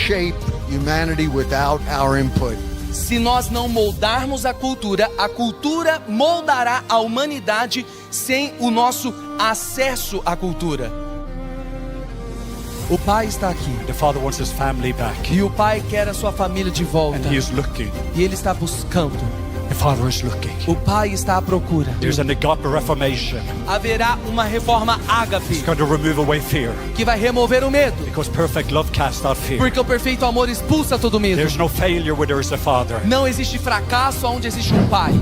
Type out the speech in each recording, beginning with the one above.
shape humanity without our input. Se nós não moldarmos a cultura moldará a humanidade sem o nosso acesso à cultura. O pai está aqui. The father wants his family back. E o pai quer a sua família de volta. And he is looking. E ele está buscando. The father is looking. O pai está à procura. There's an agape reformation. Haverá uma reforma ágape. It's going to remove away fear. Que vai remover o medo. Because perfect love casts out fear. Porque o perfeito amor expulsa todo medo. There's no failure where there is a father. Não existe fracasso onde existe um pai.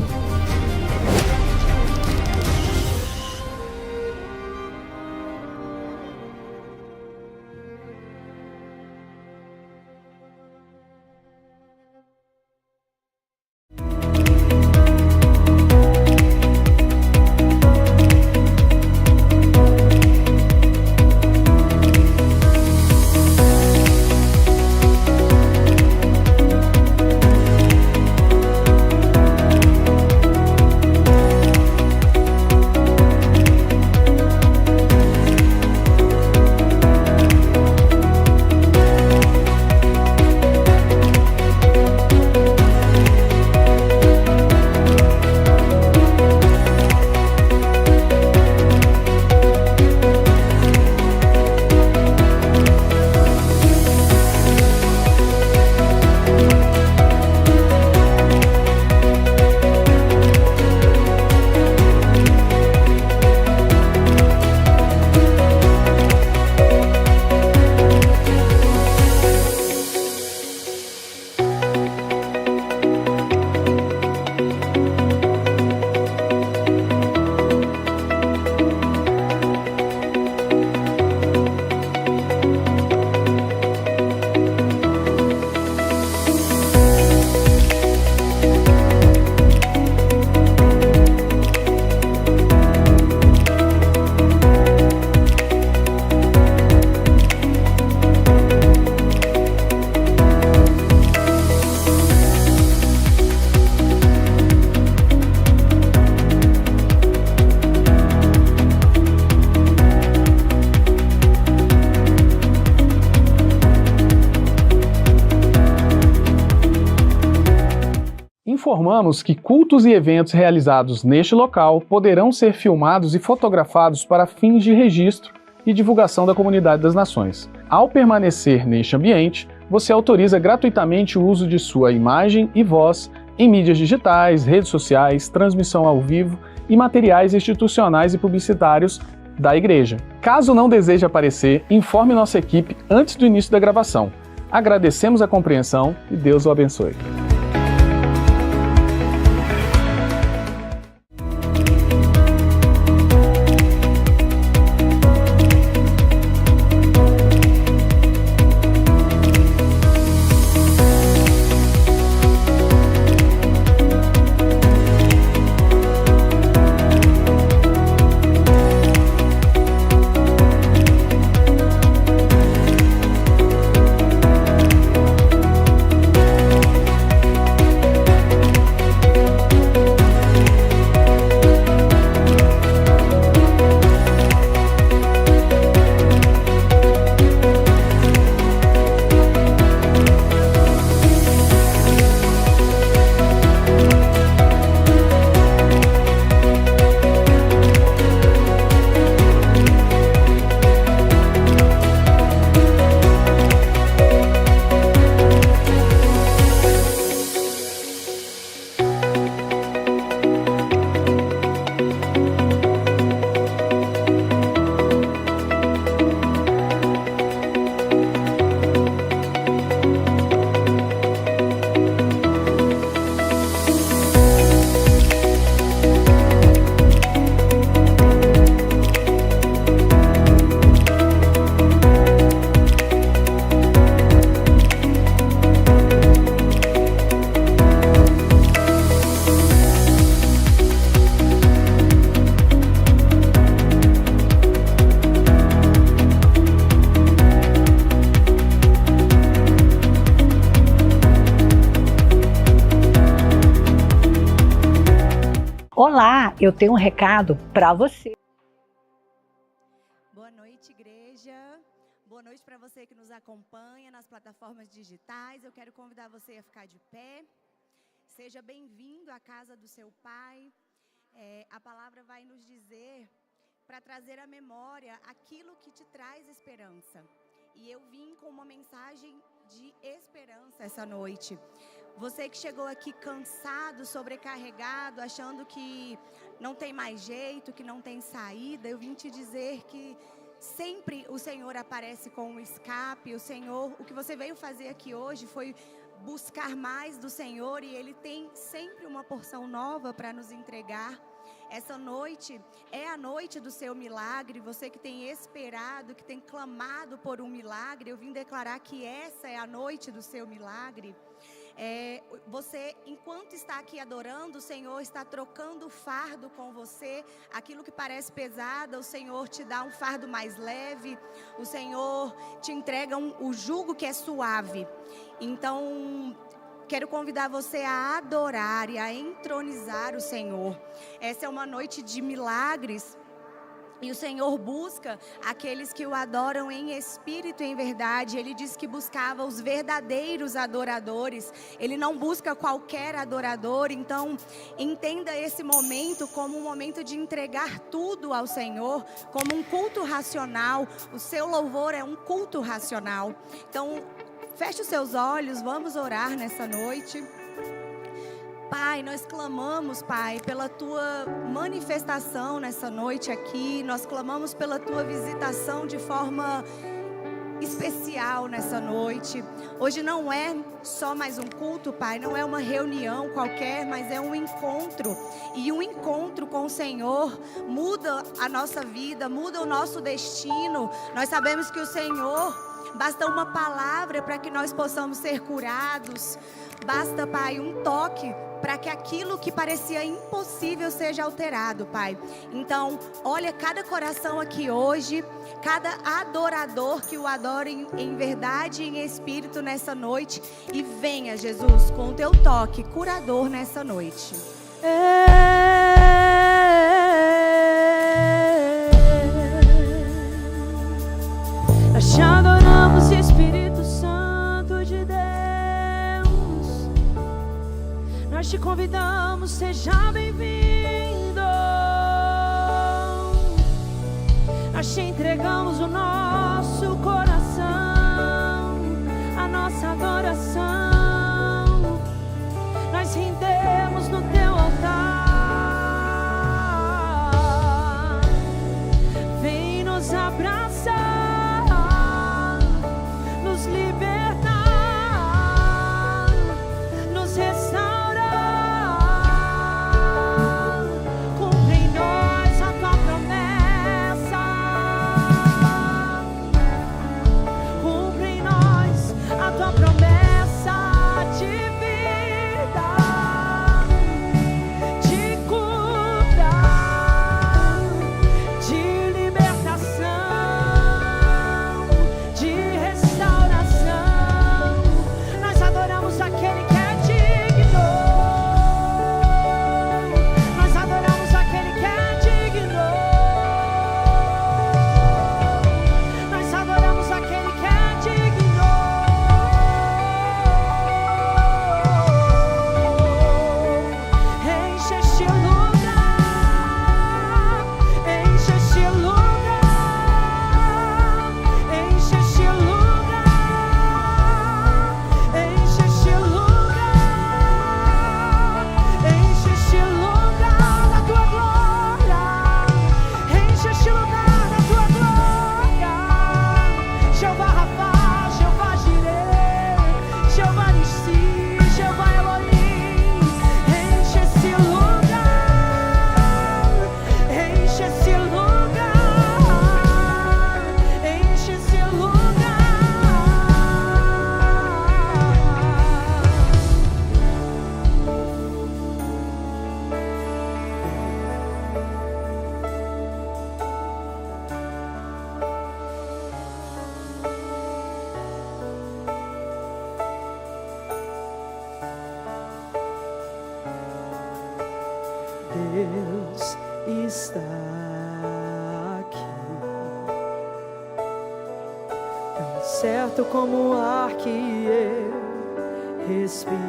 Informamos que cultos e eventos realizados neste local poderão ser filmados e fotografados para fins de registro e divulgação da comunidade das nações. Ao permanecer neste ambiente, você autoriza gratuitamente o uso de sua imagem e voz em mídias digitais, redes sociais, transmissão ao vivo e materiais institucionais e publicitários da igreja. Caso não deseje aparecer, informe nossa equipe antes do início da gravação. Agradecemos a compreensão e Deus o abençoe. Olá, eu tenho um recado para você. Boa noite, igreja. Boa noite para você você que nos acompanha nas plataformas digitais. Eu quero convidar você a ficar de pé. Seja bem-vindo à casa do seu Pai. A palavra vai nos dizer para trazer à memória aquilo que te traz esperança. E eu vim com uma mensagem de esperança essa noite. Você que chegou aqui cansado, sobrecarregado, achando que não tem mais jeito, que não tem saída, eu vim te dizer que sempre o Senhor aparece com um escape. O que você veio fazer aqui hoje foi buscar mais do Senhor, e Ele tem sempre uma porção nova para nos entregar. Essa noite é a noite do seu milagre. Você que tem esperado, que tem clamado por um milagre, eu vim declarar que essa é a noite do seu milagre. Você, enquanto está aqui adorando, o Senhor está trocando o fardo com você. Aquilo que parece pesado, o Senhor te dá um fardo mais leve. O Senhor te entrega o jugo que é suave. Então, quero convidar você a adorar e a entronizar o Senhor. Essa é uma noite de milagres. E o Senhor busca aqueles que o adoram em espírito e em verdade. Ele disse que buscava os verdadeiros adoradores. Ele não busca qualquer adorador. Então, entenda esse momento como um momento de entregar tudo ao Senhor, como um culto racional. O seu louvor é um culto racional. Então, feche os seus olhos, vamos orar nessa noite. Pai, nós clamamos, Pai, pela Tua manifestação nessa noite aqui. Nós clamamos pela Tua visitação de forma especial nessa noite. Hoje não é só mais um culto, Pai, não é uma reunião qualquer, mas é um encontro. E um encontro com o Senhor muda a nossa vida, muda o nosso destino. Nós sabemos que o Senhor, basta uma palavra para que nós possamos ser curados. Basta, Pai, um toque para que aquilo que parecia impossível seja alterado, Pai. Então, olha cada coração aqui hoje, cada adorador que o adora em verdade e em espírito nessa noite. E venha, Jesus, com o Teu toque curador nessa noite. Nós te adoramos, Espírito Santo de Deus. Nós te convidamos, seja bem-vindo. Nós te entregamos o nosso coração, a nossa adoração. Nós rendemos no Teu altar. Vem nos abraçar, nos libertar, nos restaurar. Cumpre em nós a Tua promessa. Cumpre em nós a Tua promessa. certo como o ar que eu respiro,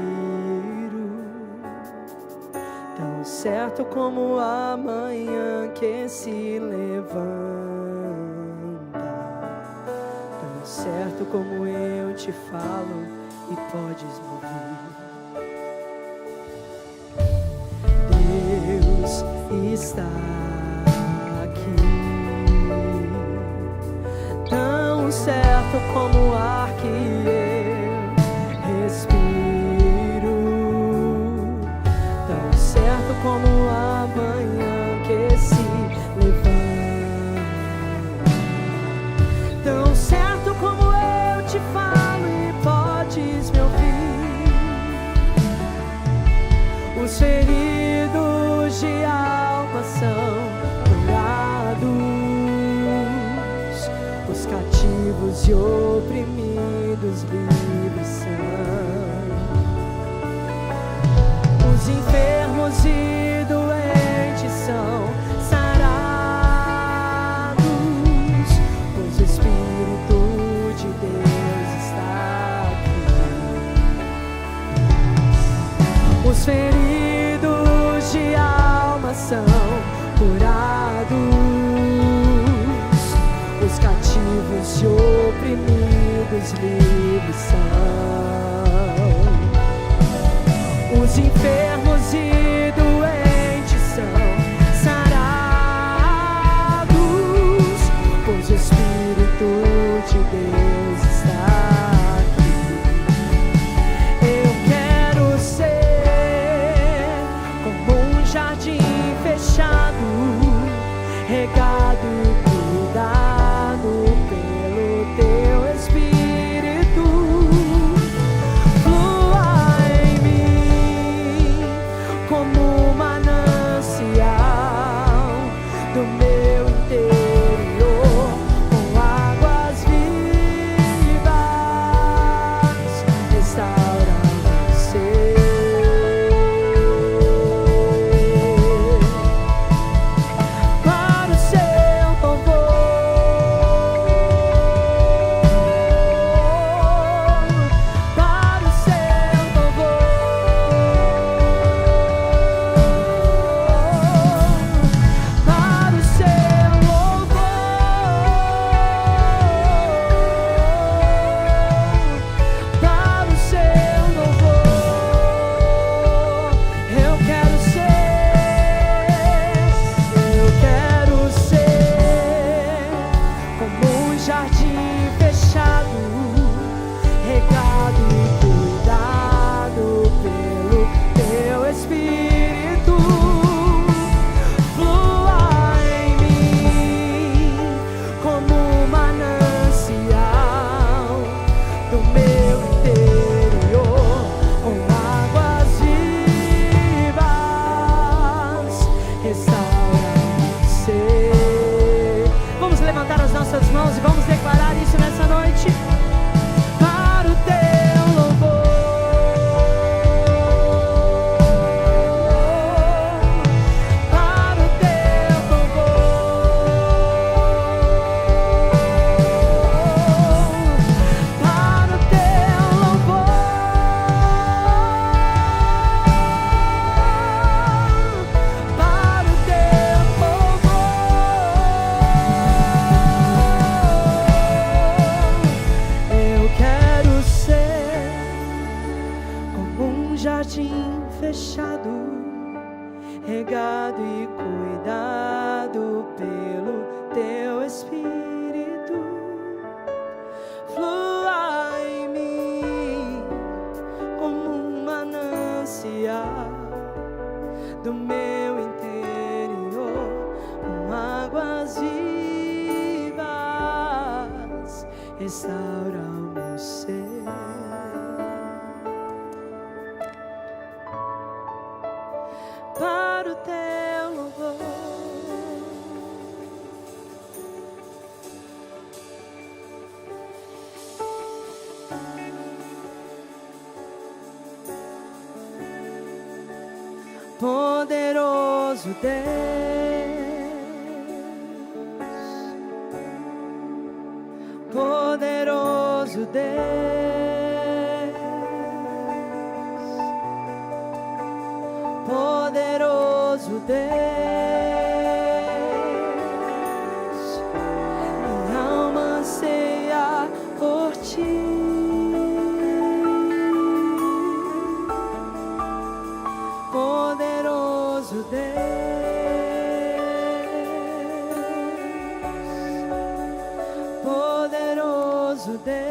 tão certo como a manhã que se levanta, tão certo como eu te falo e podes me ouvir. Deus está aqui, tão certo como o ar que eu respiro, tão certo como a manhã que se levanta, tão certo como eu te falo e podes me ouvir. Os feridos de alma são curados, os cativos e oprimidos livres são, os enfermos e doentes são sarados, pois o Espírito de Deus está aqui. Os feridos de alma são curados, os cativos e oprimidos livres são, os enfermos e doentes são sarados, pois o Espírito de Deus está aqui. Eu quero ser como um jardim fechado, regado e cuidado pelo teu Espírito. Flua em mim como um manancial do meu interior, com águas vivas, restaura meu ser. Para o seu louvor, para o seu louvor, para o seu louvor, para o seu louvor. Eu quero ser como um jardim fechado, regado e cuidado pelo teu Espírito. Flua em mim como um manancial do meu interior, com águas vivas, restaura o ser. Vamos levantar as nossas mãos e vamos declarar isso nessa noite. Para o teu louvor, para o teu louvor, para o teu louvor, para o teu louvor. Eu quero ser como um jardim fechado, regado e cuidado pelo teu Espírito. Flua em mim como um manancial do meu interior, com águas vivas, restaura o meu ser. Para o teu louvor, poderoso Deus, poderoso poderoso Deus, minha alma anseia por ti. Poderoso Deus, poderoso Deus,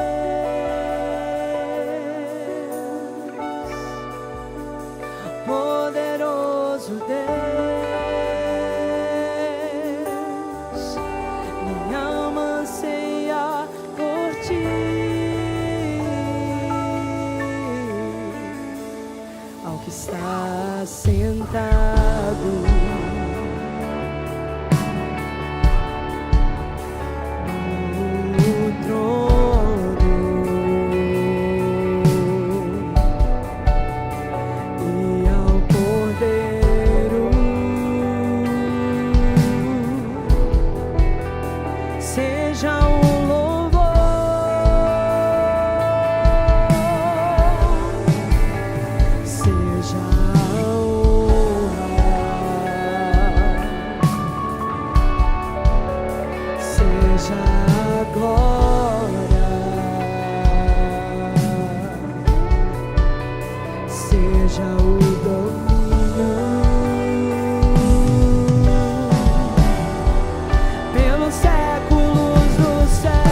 poderoso Deus, minha alma anseia por ti. Ao que está sentado no trono e ao Cordeiro seja o louvor, seja seja a glória, seja o domínio pelos séculos dos séculos.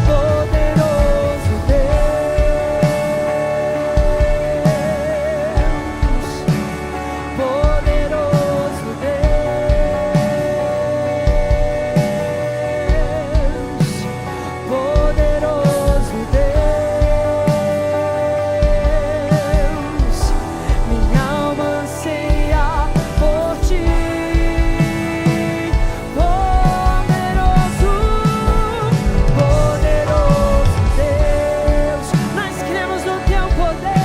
Poderoso Deus, poderoso Deus, poderoso Deus, minha alma anseia por ti. Poderoso, poderoso Deus, nós cremos no teu poder.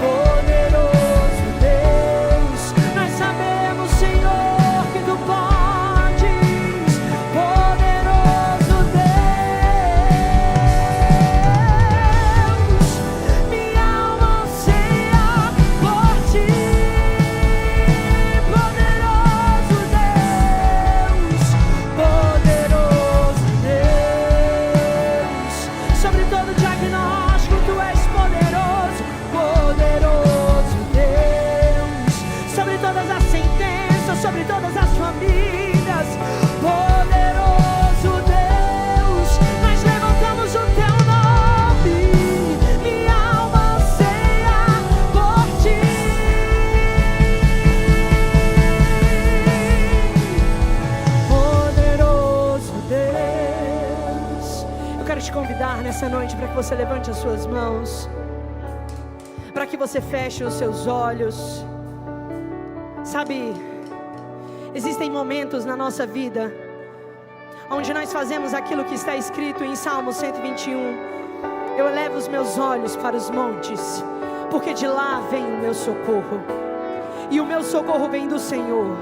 Poderoso Deus, nós sabemos, Senhor, que tu podes. Poderoso Deus, minha alma anseia por ti. Poderoso Deus, poderoso Deus, sobre todo diagnóstico tu és poderoso. Poderoso Deus, sobre todas as sentenças, sobre todas as famílias. Poderoso Deus, nós levantamos o teu nome, minha alma anseia por ti. Poderoso Deus, eu quero te convidar nessa noite para que você levante as suas mãos, para que você feche os seus olhos. Sabe, existem momentos na nossa vida onde nós fazemos aquilo que está escrito em Salmo 121. Eu elevo os meus olhos para os montes, porque de lá vem o meu socorro. E o meu socorro vem do Senhor,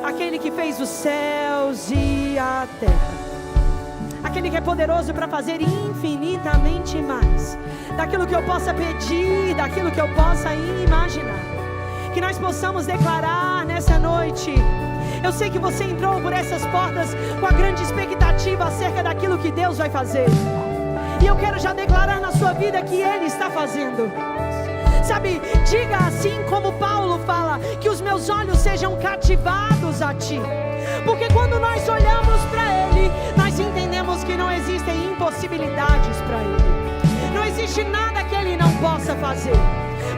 aquele que fez os céus e a terra, aquele que é poderoso para fazer infinitamente mais daquilo que eu possa pedir, daquilo que eu possa imaginar. Que nós possamos declarar nessa noite. Eu sei que você entrou por essas portas com a grande expectativa acerca daquilo que Deus vai fazer, e eu quero já declarar na sua vida que Ele está fazendo. Sabe, diga assim como Paulo fala, que os meus olhos sejam cativados a Ti, porque quando nós olhamos para Ele, nós entendemos que não existem impossibilidades para Ele, não existe nada que Ele não possa fazer.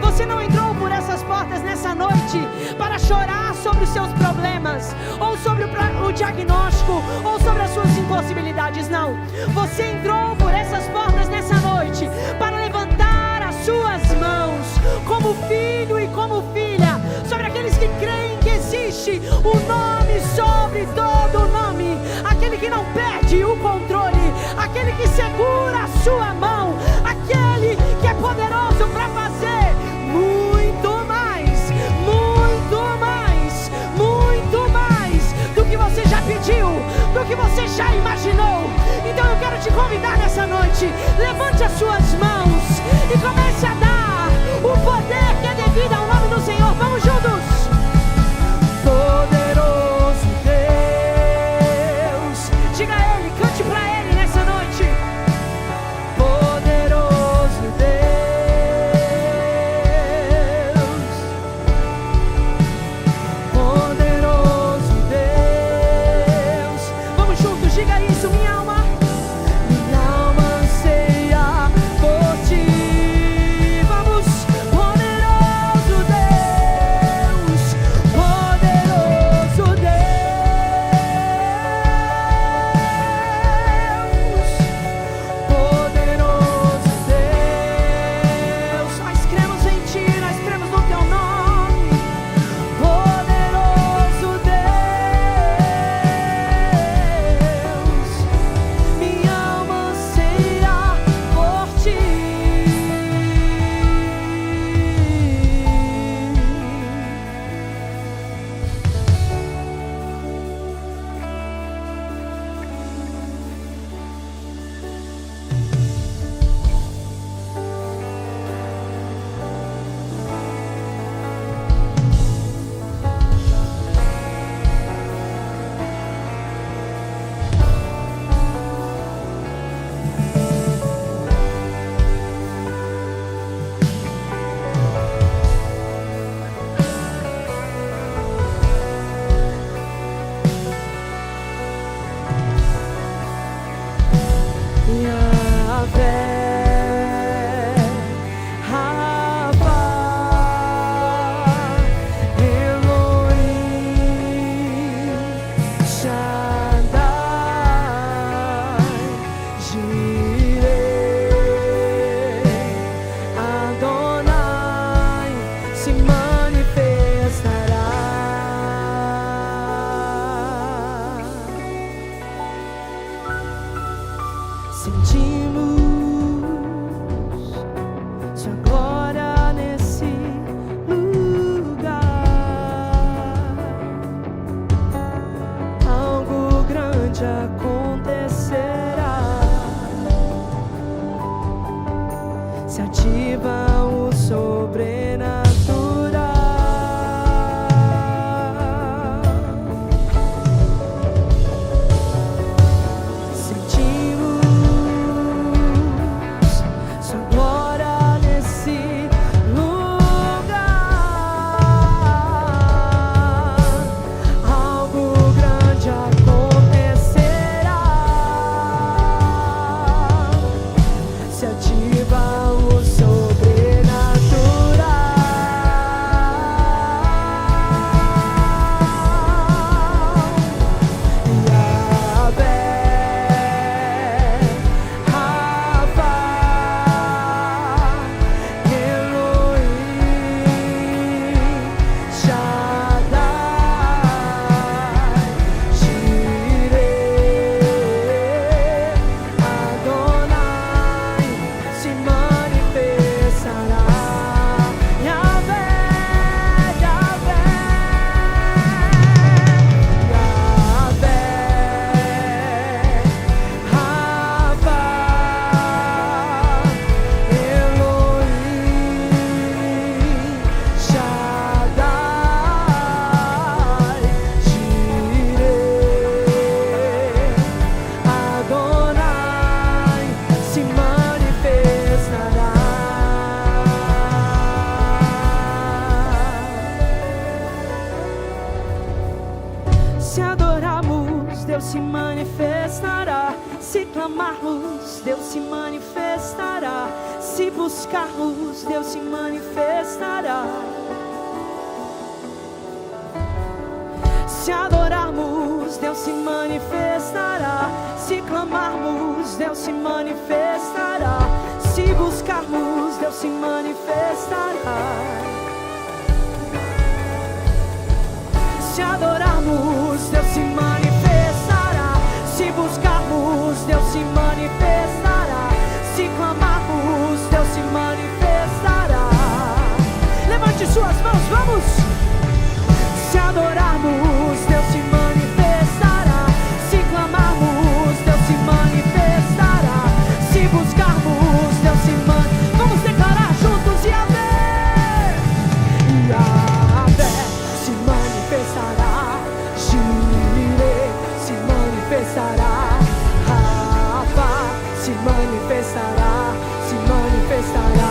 Você não entrou por essas portas nessa noite para chorar sobre os seus problemas, ou sobre o diagnóstico, ou sobre as suas impossibilidades, não. Você entrou por essas portas nessa noite para levantar as suas mãos como filho e como filha sobre aqueles que creem que existe o nome sobre todo nome, aquele que não perde o controle, aquele que segura a sua mão, aquele que é poderoso para fazer muito mais, muito mais, muito mais clamarmos, Deus se manifestará. Se buscarmos, Deus se manifestará. Se adorarmos, Deus se manifestará. Se clamarmos, Deus se manifestará. Se buscarmos, Deus se manifestará. Se adorarmos, Deus se manifestará. Se buscarmos, Deus se manifestará. Se clamarmos, Deus se manifestará. Levante suas mãos, vamos! Se adorarmos, Deus se manifestará. Se clamarmos, Deus se manifestará. Se buscarmos, Deus se manifestará. Vamos declarar juntos: Yahvé, Yahvé se manifestará. Jireh se manifestará. Rafa se manifestará. Se manifestará.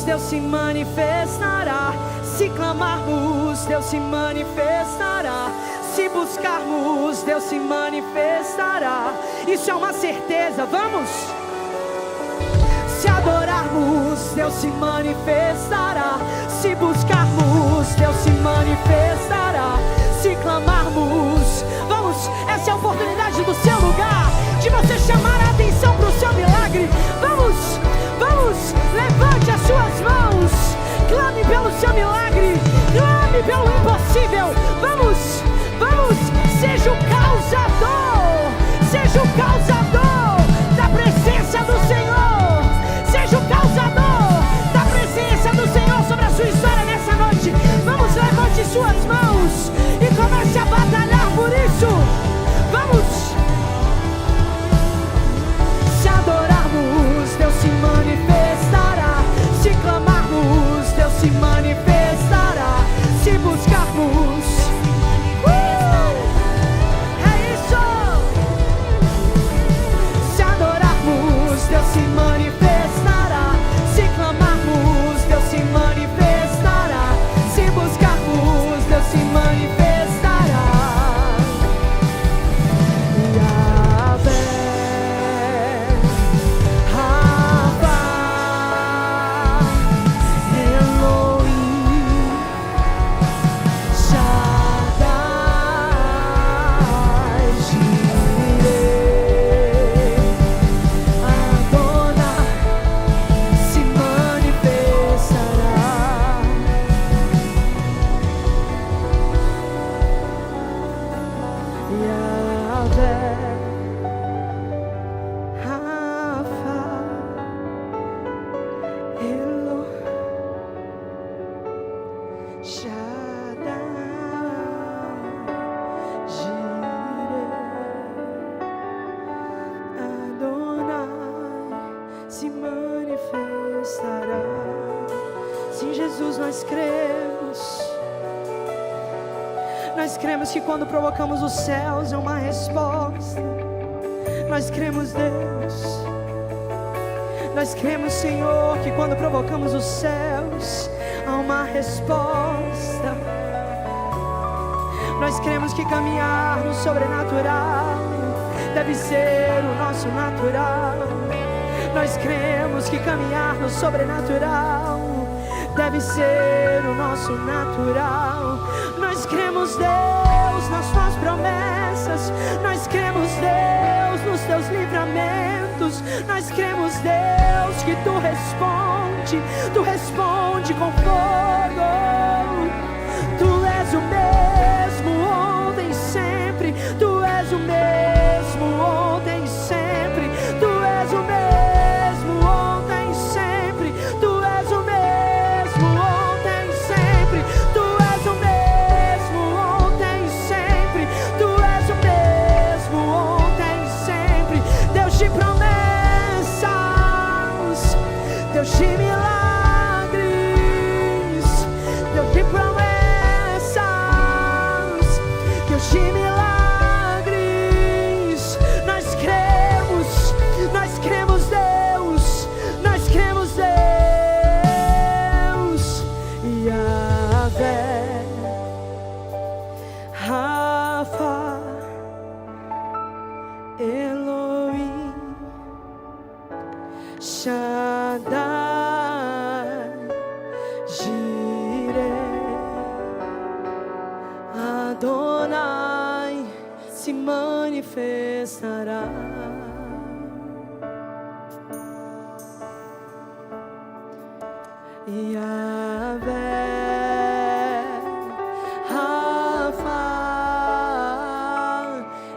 Deus se manifestará. Se clamarmos, Deus se manifestará. Se buscarmos, Deus se manifestará. Isso é uma certeza, vamos! Se adorarmos, Deus se manifestará. Se buscarmos, Deus se manifestará. Se clamarmos, vamos! Essa é a oportunidade do seu lugar, de você chamar a atenção para o seu milagre. Vamos! Vamos! Levante as suas mãos! Clame pelo seu milagre! Clame pelo impossível! Vamos! Vamos! Seja o causador! Seja o causador da presença do Senhor! Seja o causador da presença do Senhor sobre a sua história nessa noite! Vamos, levante suas mãos e comece a batalhar por isso! Vamos! Yahvé, Rafa, Elo, Shaddai, Jireh, Adonai se manifestará. Sim, Jesus, nós cremos. Nós cremos que quando provocamos os céus é uma resposta. Nós cremos, Deus. Nós cremos, Senhor, que quando provocamos os céus há uma resposta. Nós cremos que caminhar no sobrenatural deve ser o nosso natural. Nós cremos que caminhar no sobrenatural deve ser o nosso natural. Nós cremos, Deus, nas tuas promessas. Nós cremos, Deus, nos teus livramentos. Nós cremos, Deus, que tu responde com fogo. Tu és o mesmo ontem e sempre. Tu és o mesmo ontem e sempre. Tu és o mesmo ontem e sempre. Tu és o mesmo ontem e sempre. Tu és o mesmo ontem e sempre. Tu és o mesmo ontem e sempre. Deus de promessas, Deus de milagres, Deus de promessas, Deus de milagres. Nós cremos, Deus, nós cremos, Deus. Yahvé, Rafa, Elohim, Shaddai, Jireh, Adonai se manifestará. Yahvé, Rafa,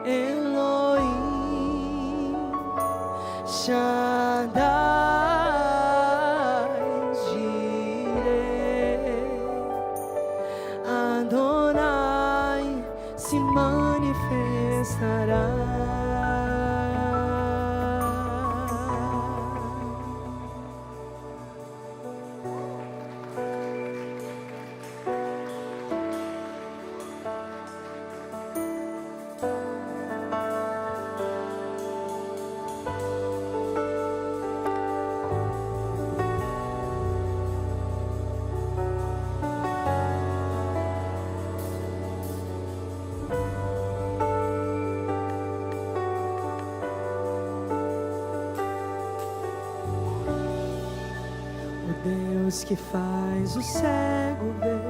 Elohim, Shaddai, Jireh, Adonai se manifestará. Deus que faz o cego ver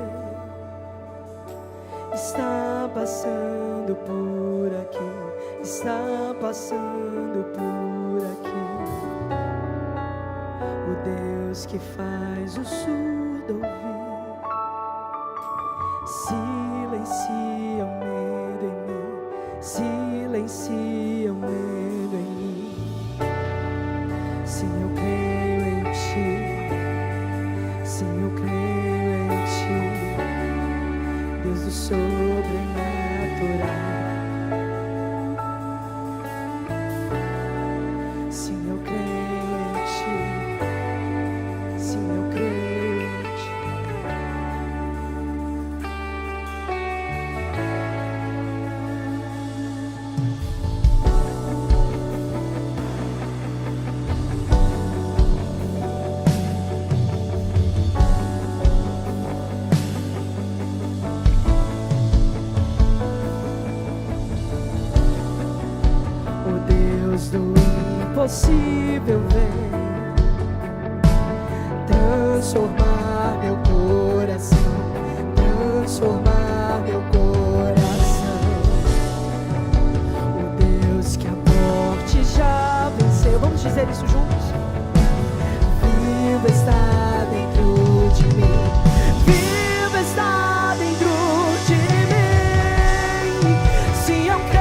está passando por aqui, está passando por aqui. O Deus que faz o surdo ouvir silencia o medo em mim, silencia o medo em mim. Sim, eu creio em ti. Sim, eu creio em ti, Deus do sobrenatural. Sim, eu creio em ti. Sim, eu creio em ti. Do impossível vem transformar meu coração, transformar meu coração. O Deus que a morte já venceu. Vamos dizer isso juntos? Vivo está dentro de mim, vivo está dentro de mim. Sim, eu creio.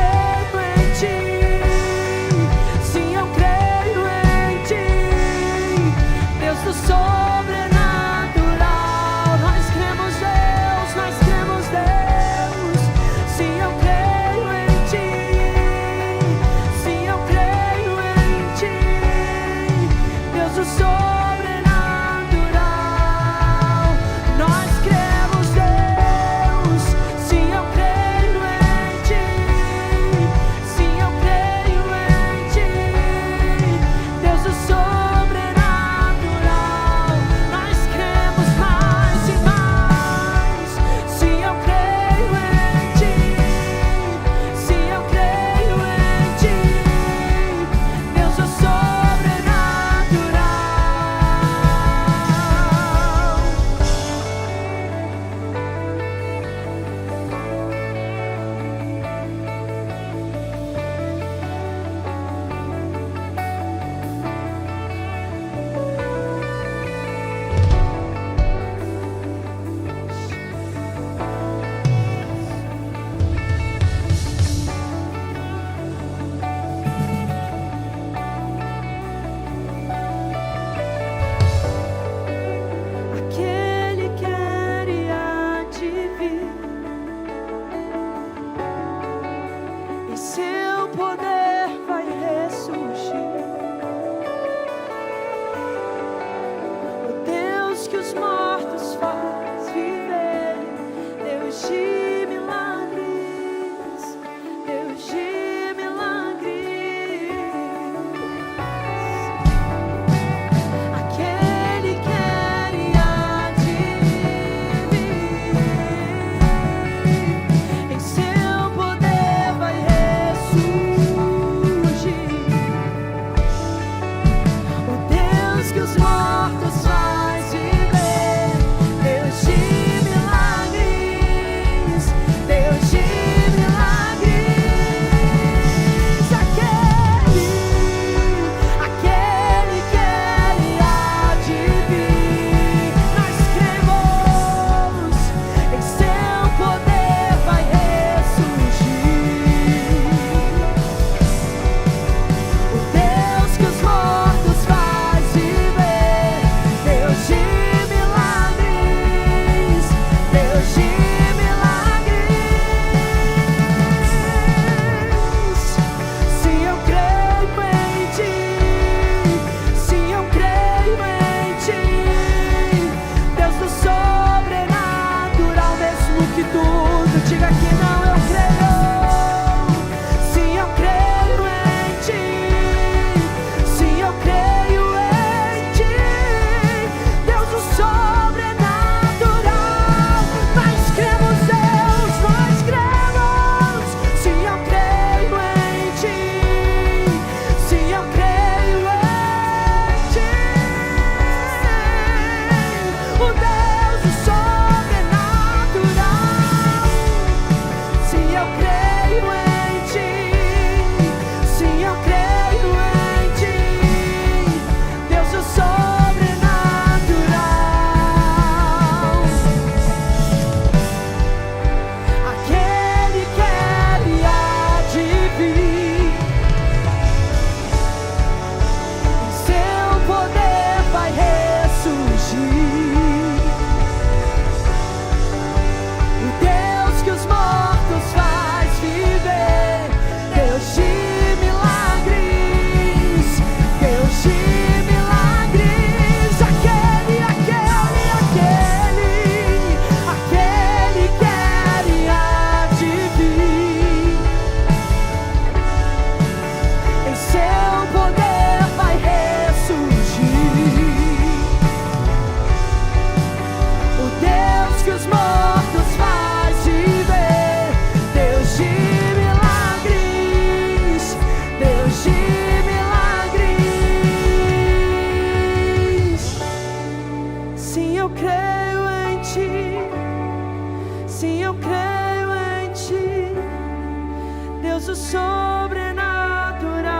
o sobrenatural.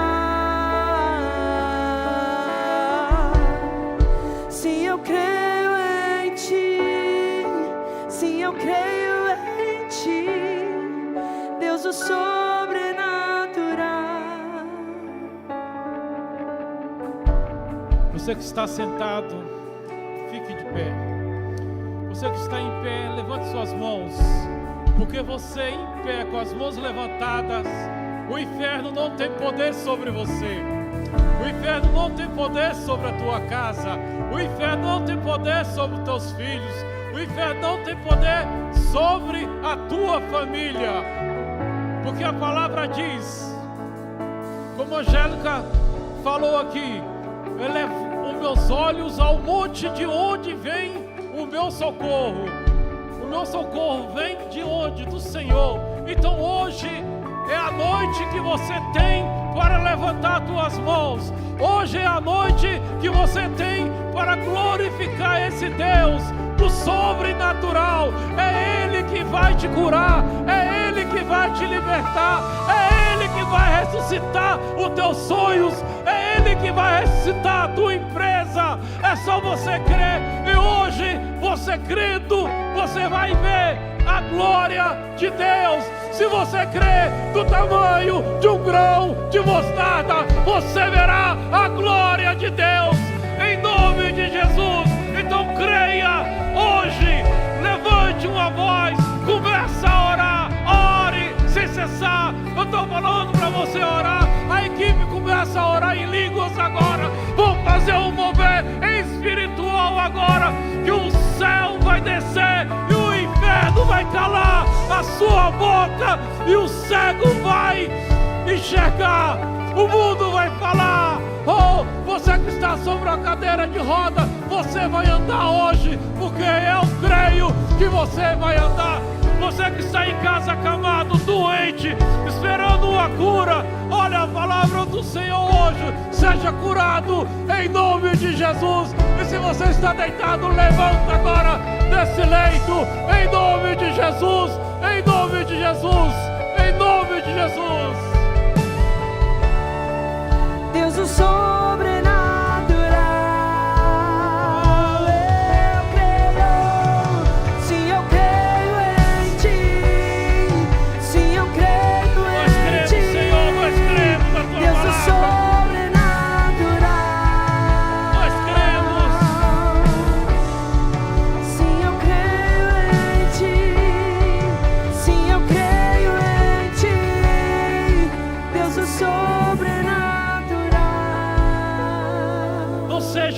Sim, eu creio em Ti. Sim, eu creio em Ti, Deus o sobrenatural. Você que está sentado, fique de pé. Você que está em pé, levante suas mãos. Porque você em pé, com as mãos levantadas, o inferno não tem poder sobre você. O inferno não tem poder sobre a tua casa. O inferno não tem poder sobre os teus filhos. O inferno não tem poder sobre a tua família. Porque a palavra diz, como a Angélica falou aqui, elevo os meus olhos ao monte de onde vem o meu socorro. O meu socorro vem de onde? Do Senhor. Então hoje é a noite que você tem para levantar tuas mãos. Hoje é a noite que você tem para glorificar esse Deus do sobrenatural. É Ele que vai te curar, é Ele que vai te libertar, é Ele que vai ressuscitar os teus sonhos, é Ele que vai ressuscitar a tua empresa. É só você crer, e hoje você crendo, você vai ver a glória de Deus. Se você crê do tamanho de um grão de mostarda, você verá a glória de Deus, em nome de Jesus. Então creia hoje, levante uma voz, começa a orar, ore sem cessar. Eu estou falando para você orar, a equipe começa a orar em línguas agora. Vamos fazer um mover espiritual agora, que o céu vai descer e o inferno vai calar a sua boca, e o cego vai enxergar, o mundo vai falar. Oh, você que está sobre a cadeira de roda, você vai andar hoje, porque eu creio que você vai andar. Você que está em casa acamado, doente, esperando uma cura, olha a palavra do Senhor hoje, seja curado em nome de Jesus. E se você está deitado, levanta agora desse leito, em nome de Jesus, em nome de Jesus, em nome de Jesus. Deus o sobrenatural.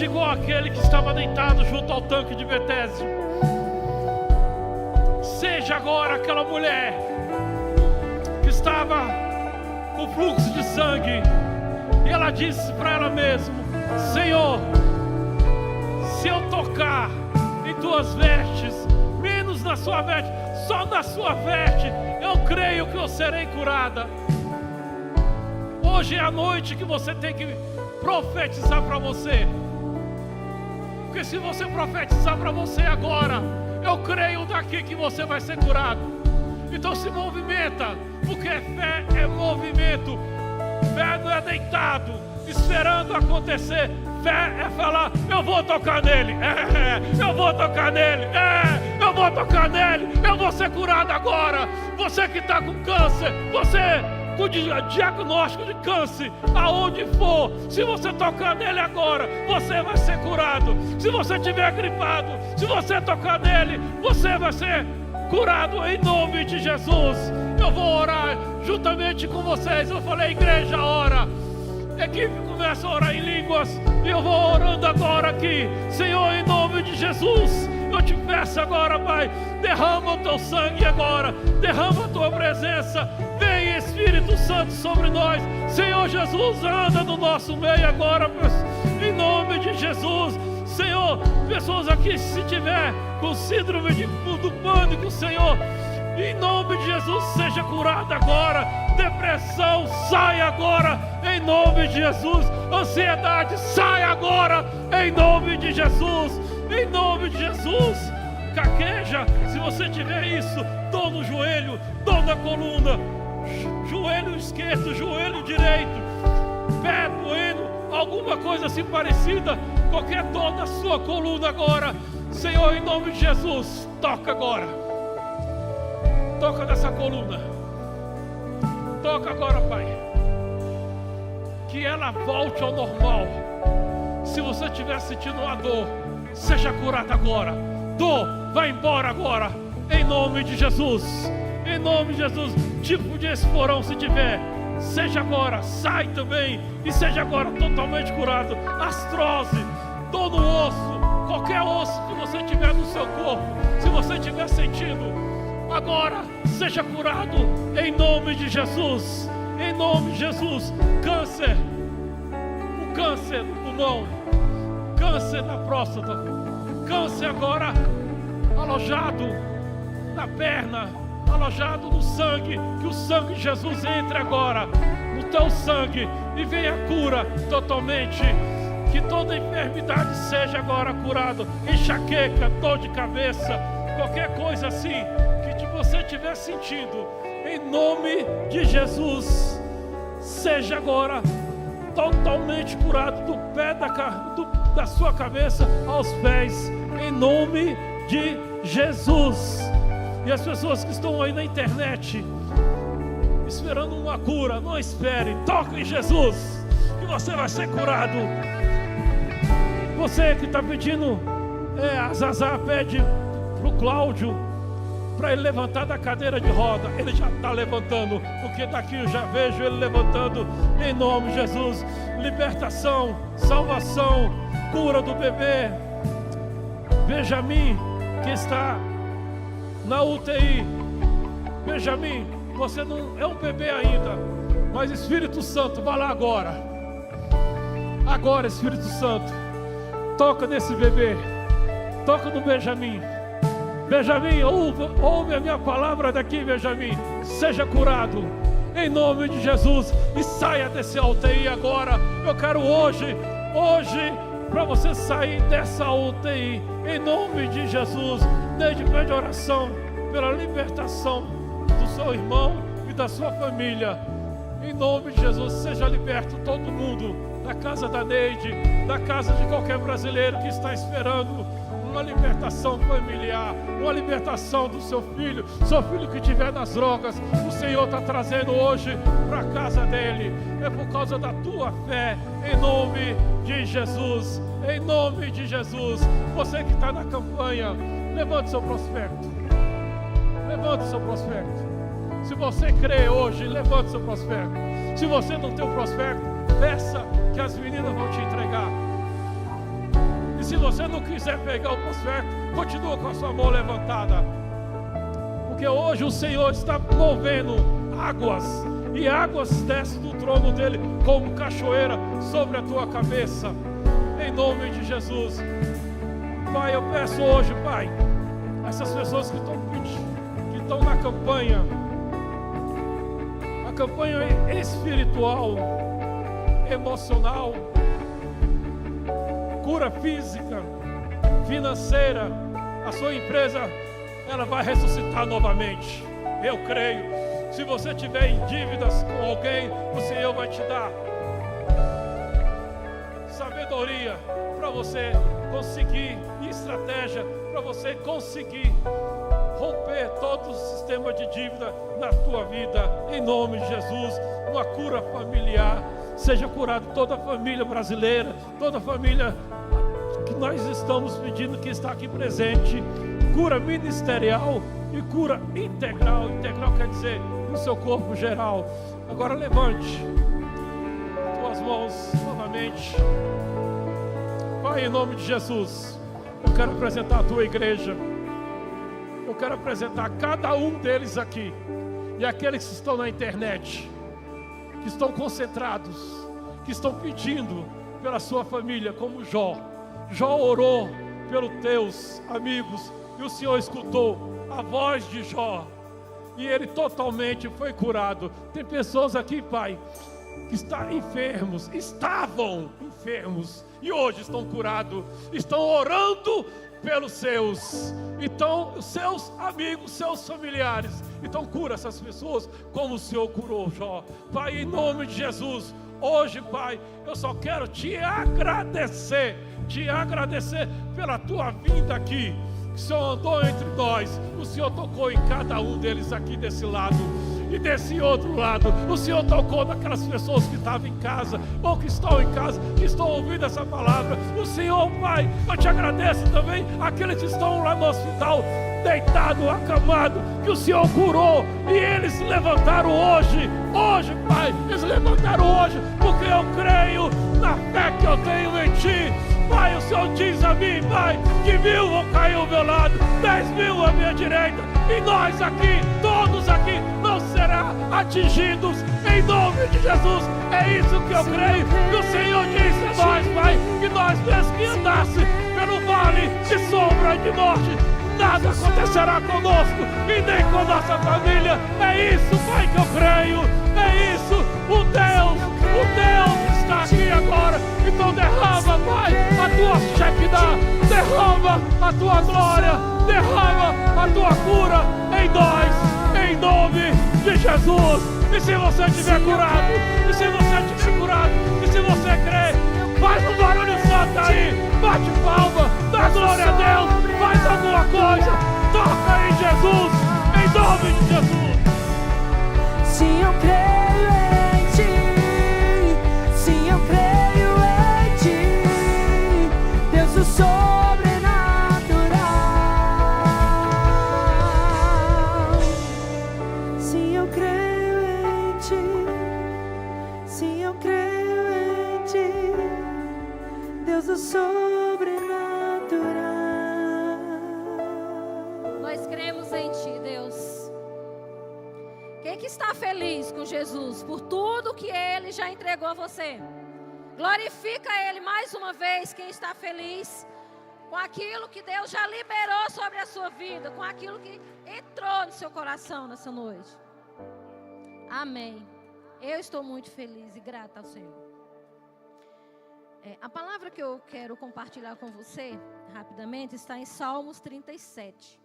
Igual aquele que estava deitado junto ao tanque de Betesda. Seja agora aquela mulher que estava com fluxo de sangue, e ela disse para ela mesma: Senhor, se eu tocar em tuas vestes, menos na sua veste, só na sua veste, eu creio que eu serei curada. Hoje é a noite que você tem que profetizar para você. Porque se você profetizar para você agora, eu creio daqui que você vai ser curado. Então se movimenta, porque fé é movimento. Fé não é deitado, esperando acontecer. Fé é falar: eu vou tocar nele, eu vou tocar nele, eu vou tocar nele, eu vou ser curado agora. Você que está com câncer, você com diagnóstico de câncer, aonde for, se você tocar nele agora, você vai ser curado. Se você estiver gripado, se você tocar nele, você vai ser curado em nome de Jesus. Eu vou orar juntamente com vocês. Eu falei: igreja, ora. A equipe começa a orar em línguas, e eu vou orando agora aqui. Senhor, em nome de Jesus, eu te peço agora, Pai, derrama o teu sangue agora, derrama a tua presença. Vem, Espírito Santo, sobre nós. Senhor Jesus, anda no nosso meio agora, em nome de Jesus. Senhor, pessoas aqui, se tiver com síndrome do pânico, Senhor, em nome de Jesus, seja curada agora. Depressão, sai agora, em nome de Jesus. Ansiedade, sai agora, em nome de Jesus. Em nome de Jesus. Caqueja, se você tiver isso, dor no joelho, dor na coluna, joelho esquerdo, joelho direito, pé doendo, alguma coisa assim parecida, qualquer dor na sua coluna agora, Senhor, em nome de Jesus, toca agora, toca nessa coluna, toca agora, Pai, que ela volte ao normal. Se você estiver sentindo uma dor, seja curada agora, dor, vai embora agora, em nome de Jesus, em nome de Jesus. Tipo de esporão se tiver, seja agora, sai também, e seja agora totalmente curado. Astrose, dor no osso, qualquer osso que você tiver no seu corpo, se você estiver sentindo, agora seja curado, em nome de Jesus, em nome de Jesus. Câncer, o câncer no pulmão, câncer na próstata, câncer agora alojado na perna, alojado no sangue, que o sangue de Jesus entre agora no teu sangue e venha a cura totalmente, que toda enfermidade seja agora curada, enxaqueca, dor de cabeça, qualquer coisa assim que você estiver sentindo, em nome de Jesus, seja agora totalmente curado do pé da sua cabeça aos pés, em nome de Jesus. E as pessoas que estão aí na internet esperando uma cura, não espere, toque em Jesus, que você vai ser curado. Você que está pedindo, a Zazá pede para o Cláudio para ele levantar da cadeira de roda, ele já está levantando, porque daqui eu já vejo ele levantando, em nome de Jesus. Libertação, salvação, cura do bebê Benjamin, que está na UTI. Benjamin, você não é um bebê ainda, mas Espírito Santo, vá lá agora. Agora, Espírito Santo, toca nesse bebê, toca no Benjamin. Benjamin, ouve a minha palavra daqui, Benjamin. Seja curado, em nome de Jesus, e saia desse UTI agora. Eu quero hoje, para você sair dessa UTI, em nome de Jesus. Desde pede oração pela libertação do seu irmão e da sua família. Em nome de Jesus, seja liberto todo mundo, da casa da Neide, da casa de qualquer brasileiro que está esperando uma libertação familiar, uma libertação do seu filho que estiver nas drogas. O Senhor está trazendo hoje para a casa dele, é por causa da tua fé, em nome de Jesus, em nome de Jesus. Você que está na campanha, levante seu prospecto, levante seu prospecto. Se você crê hoje, levante seu prospecto. Se você não tem o prospecto, peça que as meninas vão te entregar. E se você não quiser pegar o prospecto, continua com a sua mão levantada, porque hoje o Senhor está movendo águas, e águas descem do trono dele como cachoeira sobre a tua cabeça, em nome de Jesus. Pai, eu peço hoje, Pai, essas pessoas que estão na campanha, a campanha espiritual, emocional, cura física, financeira, a sua empresa, ela vai ressuscitar novamente. Eu creio. Se você tiver em dívidas com alguém, o Senhor vai te dar sabedoria para você conseguir, e estratégia para você conseguir romper todo o sistema de dívida na tua vida, em nome de Jesus. Uma cura familiar, seja curado toda a família brasileira, toda a família que nós estamos pedindo, que está aqui presente. Cura ministerial e cura integral. Integral quer dizer no seu corpo geral. Agora levante tuas mãos novamente. Pai, em nome de Jesus, eu quero apresentar a tua igreja. Eu quero apresentar cada um deles aqui, e aqueles que estão na internet, que estão concentrados, que estão pedindo pela sua família, como Jó. Jó orou pelos teus amigos, e o Senhor escutou a voz de Jó, e ele totalmente foi curado. Tem pessoas aqui, Pai, que estavam enfermos, e hoje estão curados, estão orando pelos seus. Então, seus amigos, seus familiares Então cura essas pessoas como o Senhor curou Jó. Pai, em nome de Jesus, hoje, Pai, eu só quero te agradecer pela tua vinda aqui. O Senhor andou entre nós, o Senhor tocou em cada um deles aqui desse lado e desse outro lado. O Senhor tocou naquelas pessoas que estavam em casa ou que estão em casa, que estão ouvindo essa palavra. O Senhor, Pai, eu te agradeço também aqueles que estão lá no hospital, deitado, acamado, que o Senhor curou e eles se levantaram hoje, Pai, eles levantaram hoje, porque eu creio na fé que eu tenho em Ti. Pai, o Senhor diz a mim, Pai, que 1000 vão cair ao meu lado, 10.000 à minha direita, e nós aqui, todos aqui, não serão atingidos, em nome de Jesus. É isso que eu creio, que o Senhor disse a nós, Pai, que nós mesmo que andasse pelo vale de sombra e de morte, nada acontecerá conosco e nem com nossa família. É isso, Pai, que eu creio. É isso. O Deus está aqui agora. Então derrama, Pai, a tua Shekinah, derrama a tua glória, derrama a tua cura em nós, em nome de Jesus. E se você estiver curado, e se você crê, faz um barulho santo aí, bate palma, dá glória a Deus, faz alguma coisa, toca em Jesus, em nome de Jesus. Se eu creio em Ti, se eu creio em Ti, Deus do sobrenatural. Se eu creio em Ti, se eu creio em Ti, Deus do sobrenatural. Nós cremos em Ti, Deus. Quem que está feliz com Jesus por tudo que Ele já entregou a você? Glorifica Ele mais uma vez. Quem está feliz com aquilo que Deus já liberou sobre a sua vida, com aquilo que entrou no seu coração nessa noite. Amém. Eu estou muito feliz e grata ao Senhor. A palavra que eu quero compartilhar com você rapidamente está em Salmos 37.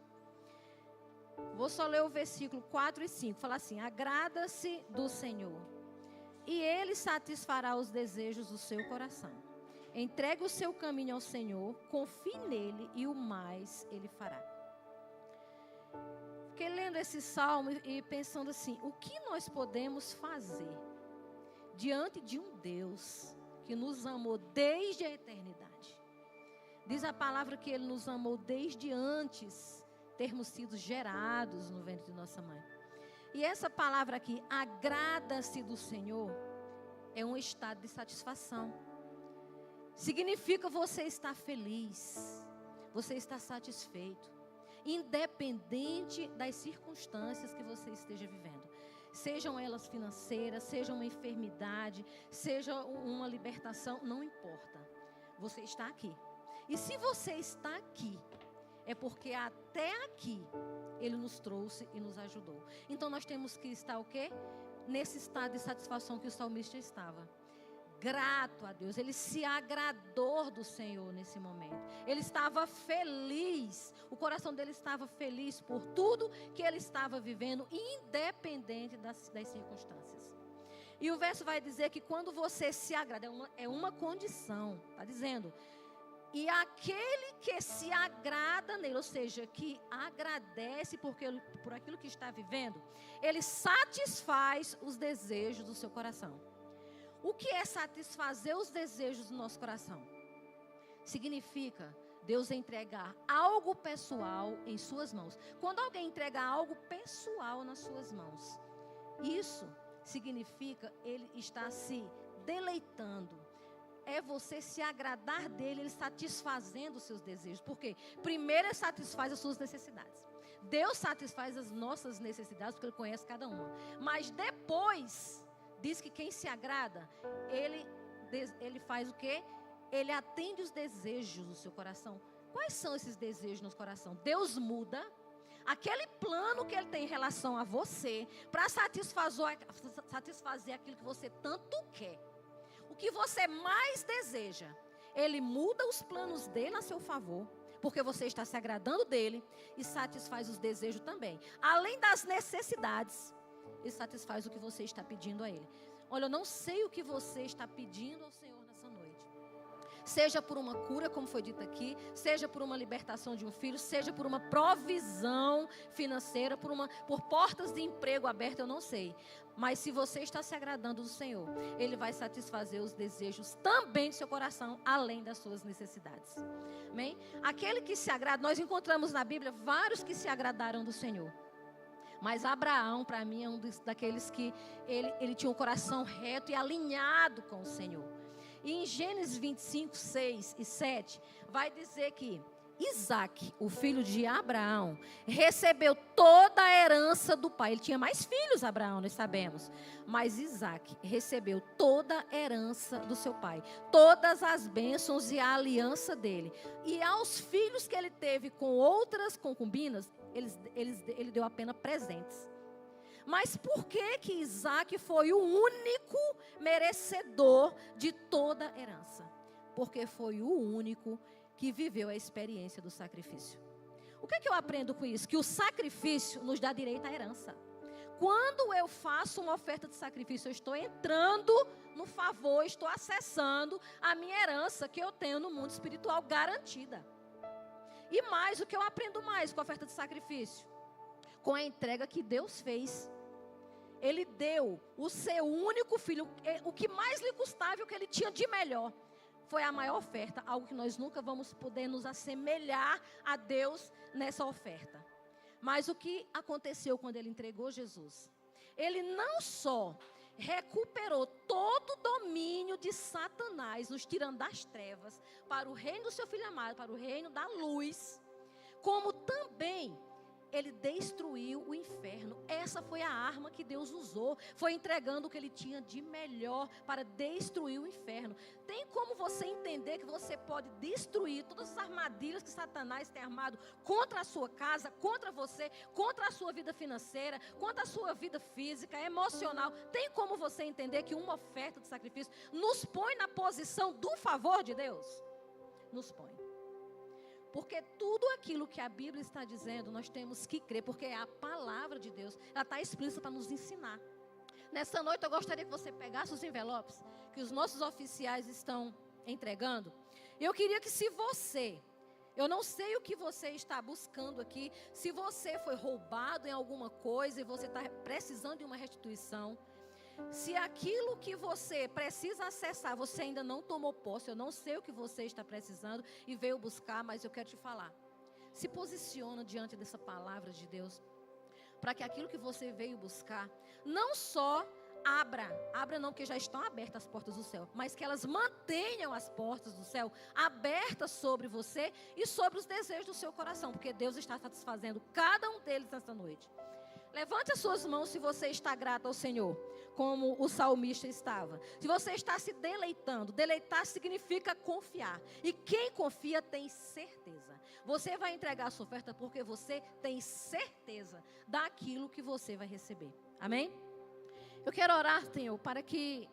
Vou só ler o versículo 4 e 5. Fala assim: agrada-se do Senhor, e Ele satisfará os desejos do seu coração. Entregue o seu caminho ao Senhor, confie nele e o mais Ele fará. Fiquei lendo esse salmo e pensando assim: o que nós podemos fazer diante de um Deus que nos amou desde a eternidade? Diz a palavra que Ele nos amou desde antes termos sido gerados no ventre de nossa mãe. E essa palavra aqui, agrada-se do Senhor, é um estado de satisfação. Significa você estar feliz, você está satisfeito, independente das circunstâncias que você esteja vivendo. Sejam elas financeiras, seja uma enfermidade, seja uma libertação, não importa. Você está aqui. E se você está aqui, é porque até aqui Ele nos trouxe e nos ajudou. Então nós temos que estar o quê? Nesse estado de satisfação que o salmista estava. Grato a Deus. Ele se agradou do Senhor nesse momento. Ele estava feliz. O coração dele estava feliz por tudo que ele estava vivendo, independente das circunstâncias. E o verso vai dizer que quando você se agrada, é uma condição. Está dizendo: e aquele que se agrada nele, ou seja, que agradece por aquilo que está vivendo, ele satisfaz os desejos do seu coração. O que é satisfazer os desejos do nosso coração? Significa Deus entregar algo pessoal em suas mãos. Quando alguém entrega algo pessoal nas suas mãos, isso significa Ele está se deleitando. É você se agradar dele, Ele satisfazendo os seus desejos. Por quê? Primeiro Ele satisfaz as suas necessidades. Deus satisfaz as nossas necessidades, porque Ele conhece cada uma. Mas depois, diz que quem se agrada, Ele faz o quê? Ele atende os desejos do seu coração. Quais são esses desejos no coração? Deus muda aquele plano que Ele tem em relação a você, para satisfazer aquilo que você tanto quer. O que você mais deseja, Ele muda os planos dele a seu favor, porque você está se agradando dele e satisfaz os desejos também. Além das necessidades, ele satisfaz o que você está pedindo a ele. Olha, eu não sei o que você está pedindo ao Senhor nessa noite. Seja por uma cura, como foi dito aqui, seja por uma libertação de um filho, seja por uma provisão financeira, por portas de emprego abertas, eu não sei. Mas se você está se agradando do Senhor, Ele vai satisfazer os desejos também do seu coração, além das suas necessidades. Amém? Aquele que se agrada, nós encontramos na Bíblia vários que se agradaram do Senhor. Mas Abraão, para mim, é um daqueles que ele tinha um coração reto e alinhado com o Senhor. E em Gênesis 25, 6 e 7, vai dizer que Isaac, o filho de Abraão, recebeu toda a herança do pai. Ele tinha mais filhos, Abraão, nós sabemos. Mas Isaac recebeu toda a herança do seu pai. Todas as bênçãos e a aliança dele. E aos filhos que ele teve com outras concubinas, ele deu apenas presentes. Mas por que Isaac foi o único merecedor de toda a herança? Porque foi o único que viveu a experiência do sacrifício. O que eu aprendo com isso? Que o sacrifício nos dá direito à herança. Quando eu faço uma oferta de sacrifício, eu estou entrando no favor, estou acessando a minha herança que eu tenho no mundo espiritual garantida. E mais, o que eu aprendo mais com a oferta de sacrifício? Com a entrega que Deus fez. Ele deu o seu único filho, o que mais lhe custava e o que ele tinha de melhor. Foi a maior oferta, algo que nós nunca vamos poder nos assemelhar a Deus nessa oferta. Mas o que aconteceu quando ele entregou Jesus? Ele não só recuperou todo o domínio de Satanás, nos tirando das trevas, para o reino do seu Filho amado, para o reino da luz, como também ele destruiu o inferno. Essa foi a arma que Deus usou. Foi entregando o que ele tinha de melhor para destruir o inferno. Tem como você entender que você pode destruir todas as armadilhas que Satanás tem armado contra a sua casa, contra você, contra a sua vida financeira, contra a sua vida física, emocional? Tem como você entender que uma oferta de sacrifício nos põe na posição do favor de Deus? Nos põe. Porque tudo aquilo que a Bíblia está dizendo, nós temos que crer, porque é a palavra de Deus, ela está explícita para nos ensinar. Nessa noite eu gostaria que você pegasse os envelopes que os nossos oficiais estão entregando. Eu queria que eu não sei o que você está buscando aqui, se você foi roubado em alguma coisa e você está precisando de uma restituição. Se aquilo que você precisa acessar, você ainda não tomou posse, eu não sei o que você está precisando e veio buscar, mas eu quero te falar. Se posiciona diante dessa palavra de Deus, para que aquilo que você veio buscar, não só abra não, porque já estão abertas as portas do céu, mas que elas mantenham as portas do céu abertas sobre você e sobre os desejos do seu coração, porque Deus está satisfazendo cada um deles nessa noite. Levante as suas mãos se você está grato ao Senhor, como o salmista estava. Se você está se deleitando, deleitar significa confiar. E quem confia tem certeza. Você vai entregar a sua oferta porque você tem certeza daquilo que você vai receber. Amém? Eu quero orar, Senhor, para que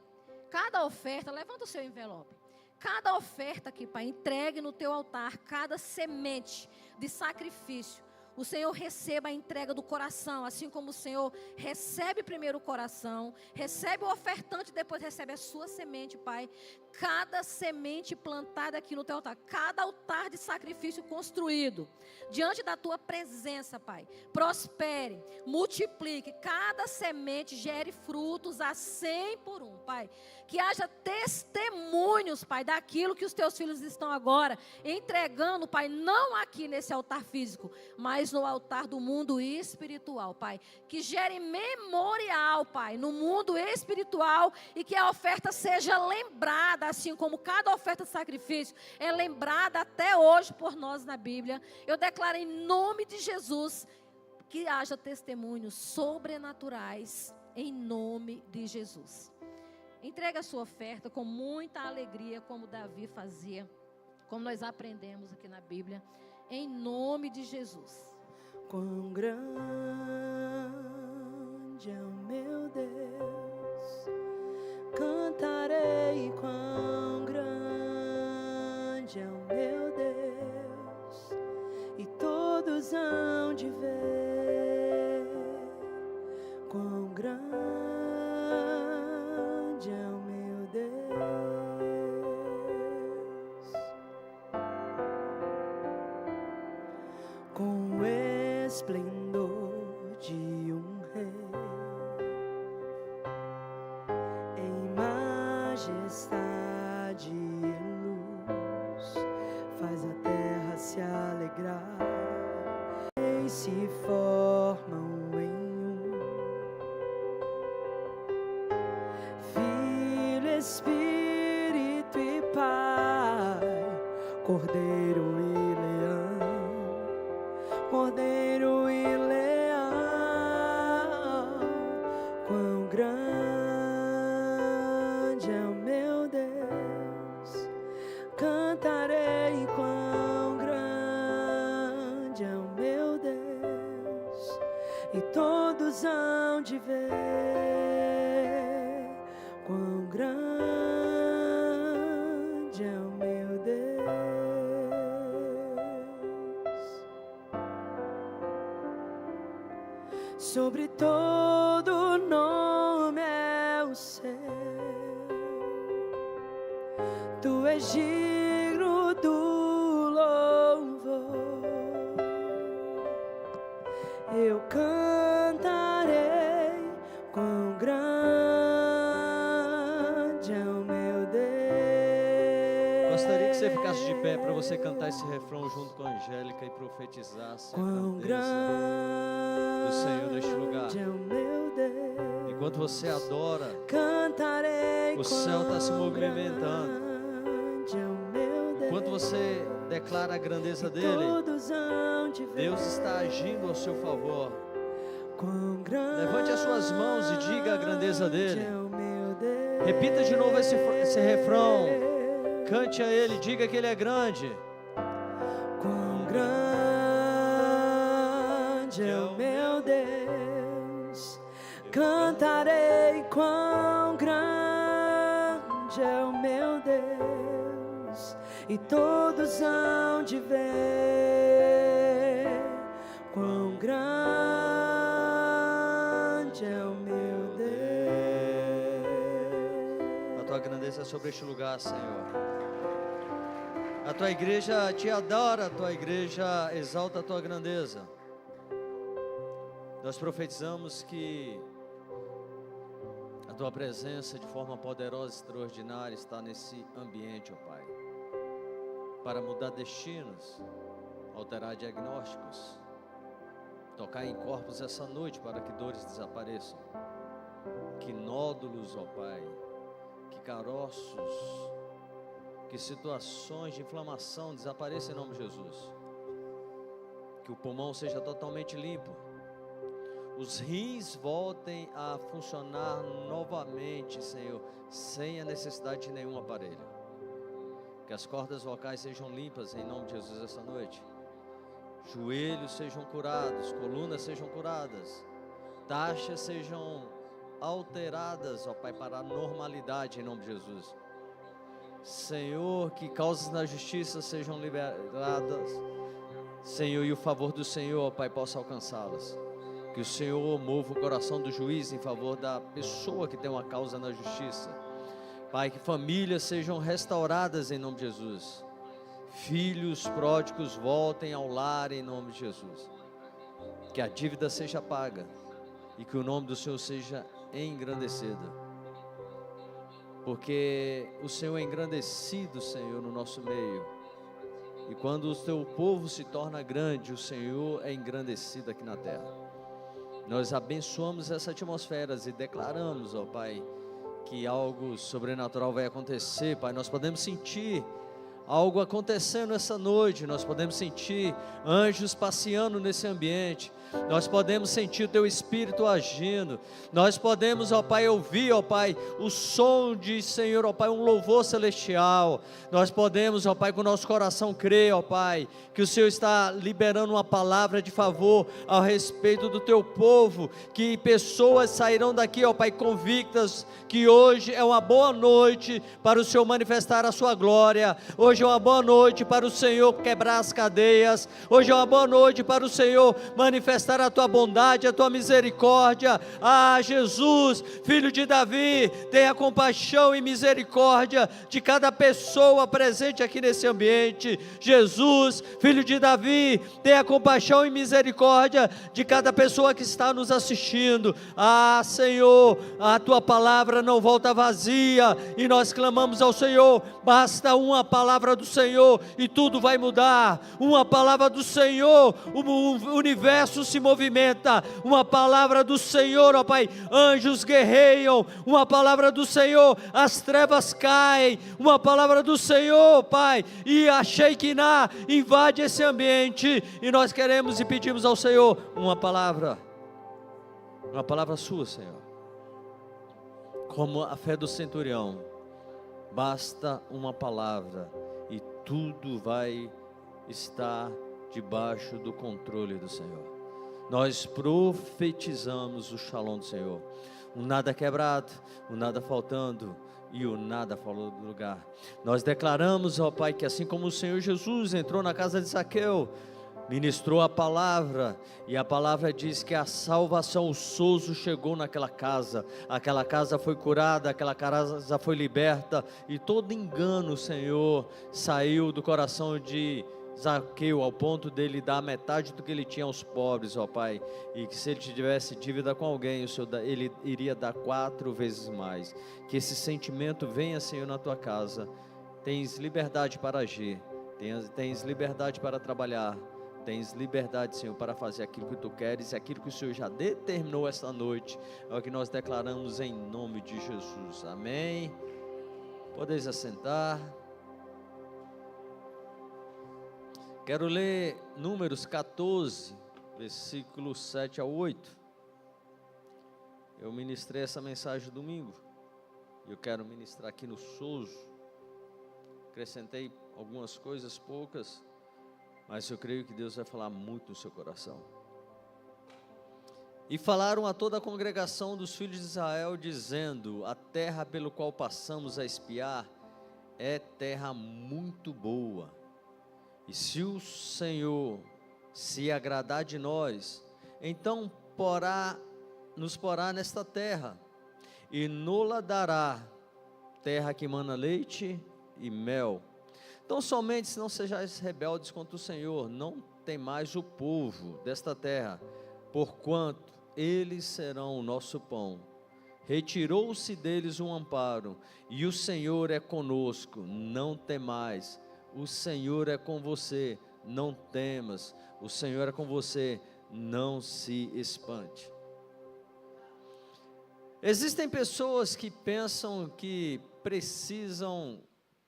cada oferta, levanta o seu envelope. Cada oferta aqui, Pai, entregue no teu altar, cada semente de sacrifício. O Senhor receba a entrega do coração, assim como o Senhor recebe primeiro o coração, recebe o ofertante, depois recebe a sua semente, Pai. Cada semente plantada aqui no teu altar, cada altar de sacrifício construído, diante da tua presença, Pai, prospere, multiplique, cada semente gere frutos a 100 por 1, Pai. Que haja testemunhos, Pai, daquilo que os teus filhos estão agora entregando, Pai, não aqui nesse altar físico, mas no altar do mundo espiritual, Pai. Que gere memorial, Pai, no mundo espiritual e que a oferta seja lembrada, assim como cada oferta de sacrifício é lembrada até hoje por nós na Bíblia. Eu declaro em nome de Jesus que haja testemunhos sobrenaturais em nome de Jesus. Entregue a sua oferta com muita alegria, como Davi fazia, como nós aprendemos aqui na Bíblia, em nome de Jesus. Quão grande é o meu Deus, cantarei quão grande é o meu Deus. todos hão de ver quão grande é o meu Deus, com o esplendor de um rei, em majestade e luz, faz a terra se alegrar, e se formam em um, Filho, Espírito e Pai, Cordeiro e Leão, Cordeiro e Leão, quão grande é o meu Deus, cantarei quão grande é o meu Deus, e todos hão de ver quão grande é o meu Deus. Sobre todo nome é o seu, tu és digno do louvor. Eu cantarei quão grande é o meu Deus. Gostaria que você ficasse de pé para você cantar esse refrão junto com a Angélica e profetizasse a Quão grandeza do Senhor neste lugar. grande é o meu Deus. Enquanto você adora, Cantarei o céu está se quão movimentando. grande é o meu Deus. Enquanto você declara a grandeza dele, Todos hão de ver Deus está agindo ao seu favor. quão grande Levante as suas mãos e diga a grandeza dele. é o meu Deus. Repita de novo esse refrão. Cante a ele, diga que ele é grande. Quão grande é o meu Deus, cantarei quão grande é o meu Deus, e todos hão de ver quão grande é o meu Deus. A tua grandeza é sobre este lugar, Senhor. A tua igreja te adora, a tua igreja exalta a tua grandeza. Nós profetizamos que a tua presença de forma poderosa e extraordinária está nesse ambiente, ó Pai, para mudar destinos, alterar diagnósticos, tocar em corpos essa noite para que dores desapareçam, que nódulos, ó Pai, que caroços, que situações de inflamação desapareçam em nome de Jesus, que o pulmão seja totalmente limpo, os rins voltem a funcionar novamente, Senhor, sem a necessidade de nenhum aparelho, que as cordas vocais sejam limpas em nome de Jesus essa noite, joelhos sejam curados, colunas sejam curadas, taxas sejam alteradas, ó Pai, para a normalidade em nome de Jesus. Senhor, que causas na justiça sejam liberadas, Senhor, e o favor do Senhor, ó Pai, possa alcançá-las. Que o Senhor mova o coração do juiz em favor da pessoa que tem uma causa na justiça. Pai, que famílias sejam restauradas em nome de Jesus. Filhos pródigos voltem ao lar em nome de Jesus. Que a dívida seja paga e que o nome do Senhor seja engrandecido. Porque o Senhor é engrandecido, Senhor, no nosso meio. E quando o teu povo se torna grande, o Senhor é engrandecido aqui na terra. Nós abençoamos essa atmosfera e declaramos, ó Pai, que algo sobrenatural vai acontecer, Pai. Nós podemos sentir algo acontecendo essa noite, nós podemos sentir anjos passeando nesse ambiente, nós podemos sentir o Teu Espírito agindo, nós podemos, ó Pai, ouvir, ó Pai, o som de, Senhor, ó Pai, um louvor celestial, nós podemos, ó Pai, com o nosso coração crer, ó Pai, que o Senhor está liberando uma palavra de favor ao respeito do Teu povo, que pessoas sairão daqui, ó Pai, convictas que hoje é uma boa noite para o Senhor manifestar a Sua glória. Hoje Hoje é uma boa noite para o Senhor quebrar as cadeias. Hoje é uma boa noite para o Senhor manifestar a tua bondade, a tua misericórdia. Ah, Jesus, Filho de Davi, tenha compaixão e misericórdia de cada pessoa presente aqui nesse ambiente. Jesus, Filho de Davi, tenha compaixão e misericórdia de cada pessoa que está nos assistindo. Ah, Senhor, a tua palavra não volta vazia, e nós clamamos ao Senhor. Basta uma palavra do Senhor e tudo vai mudar. Uma palavra do Senhor, o universo se movimenta. Uma palavra do Senhor, ó Pai, anjos guerreiam. Uma palavra do Senhor, as trevas caem. Uma palavra do Senhor, Pai, e a Shekinah invade esse ambiente, e nós queremos e pedimos ao Senhor uma palavra sua, Senhor. Como a fé do centurião, basta uma palavra e tudo vai estar debaixo do controle do Senhor. Nós profetizamos o Shalom do Senhor, o nada quebrado, o nada faltando e o nada fora do lugar. Nós declaramos, ó Pai, que assim como o Senhor Jesus entrou na casa de Zaqueu, ministrou a palavra, e a palavra diz que a salvação, o sozo chegou naquela casa, aquela casa foi curada, aquela casa foi liberta, e todo engano, Senhor, saiu do coração de Zaqueu, ao ponto dele dar metade do que ele tinha aos pobres, ó Pai, e que se ele tivesse dívida com alguém, ele iria dar 4 vezes mais. Que esse sentimento venha, Senhor, na tua casa. Tens liberdade para agir, tens liberdade para trabalhar, tens liberdade, Senhor, para fazer aquilo que tu queres, e aquilo que o Senhor já determinou esta noite, é o que nós declaramos em nome de Jesus, amém. Podeis assentar. Quero ler Números 14, versículos 7 a 8. Eu ministrei essa mensagem domingo, e eu quero ministrar aqui no Sozo. Acrescentei algumas coisas, poucas, mas eu creio que Deus vai falar muito no seu coração. E falaram a toda a congregação dos filhos de Israel, dizendo: a terra pelo qual passamos a espiar é terra muito boa, e se o Senhor se agradar de nós, então nos porá nesta terra, e nola dará, terra que mana leite e mel. Então somente se não sejais rebeldes contra o Senhor, não temais o povo desta terra, porquanto eles serão o nosso pão. Retirou-se deles um amparo, e o Senhor é conosco, não temais. O Senhor é com você, não temas. O Senhor é com você, não se espante. Existem pessoas que pensam que precisam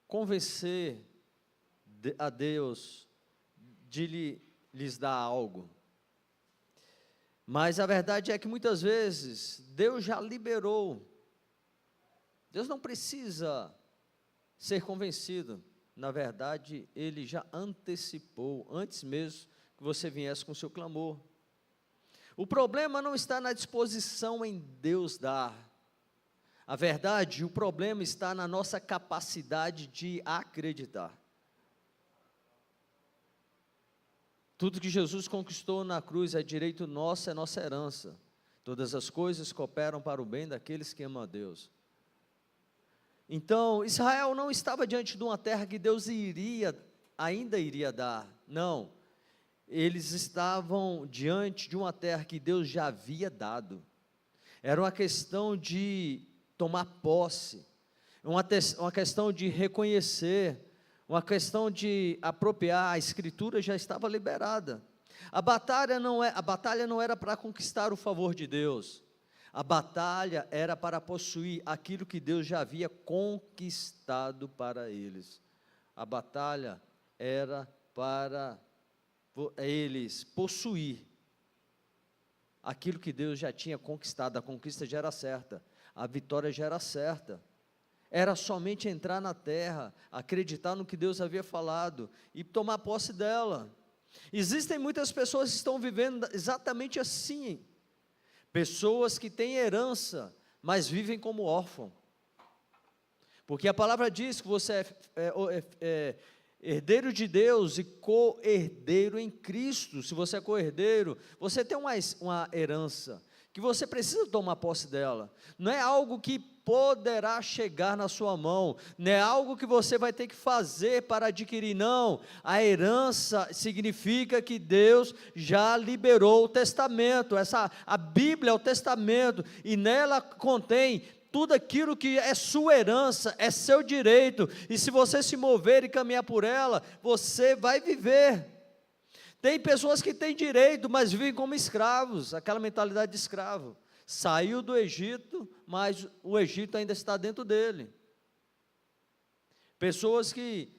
convencer a Deus de lhes dar algo. Mas a verdade é que muitas vezes Deus já liberou. Deus não precisa ser convencido. Na verdade, Ele já antecipou, antes mesmo que você viesse com o seu clamor. O problema não está na disposição em Deus dar. A verdade, o problema está na nossa capacidade de acreditar. Tudo que Jesus conquistou na cruz é direito nosso, é nossa herança. Todas as coisas cooperam para o bem daqueles que amam a Deus. Então, Israel não estava diante de uma terra que Deus ainda iria dar. Não, eles estavam diante de uma terra que Deus já havia dado. Era uma questão de tomar posse, uma questão de reconhecer, uma questão de apropriar. A Escritura já estava liberada. A batalha não era para conquistar o favor de Deus. A batalha era para possuir aquilo que Deus já havia conquistado para eles. A batalha era para eles possuir aquilo que Deus já tinha conquistado. A conquista já era certa, a vitória já era certa. Era somente entrar na terra, acreditar no que Deus havia falado e tomar posse dela. Existem muitas pessoas que estão vivendo exatamente assim. Pessoas que têm herança, mas vivem como órfão. Porque a palavra diz que você herdeiro de Deus e co-herdeiro em Cristo. Se você é co-herdeiro, você tem uma herança, que você precisa tomar posse dela. Não é algo que poderá chegar na sua mão, não é algo que você vai ter que fazer para adquirir, não. A herança significa que Deus já liberou o testamento. A Bíblia é o testamento, e nela contém tudo aquilo que é sua herança, é seu direito, e se você se mover e caminhar por ela, você vai viver. Tem pessoas que têm direito, mas vivem como escravos, aquela mentalidade de escravo. Saiu do Egito, mas o Egito ainda está dentro dele. Pessoas que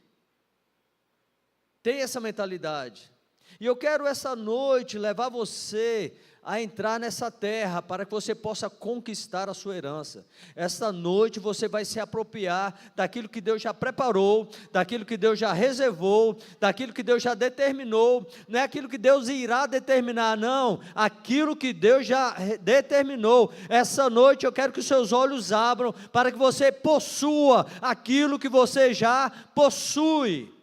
têm essa mentalidade. E eu quero essa noite levar você a entrar nessa terra, para que você possa conquistar a sua herança. Esta noite você vai se apropriar daquilo que Deus já preparou, daquilo que Deus já reservou, daquilo que Deus já determinou. Não é aquilo que Deus irá determinar, não, aquilo que Deus já determinou. Essa noite eu quero que os seus olhos abram, para que você possua aquilo que você já possui.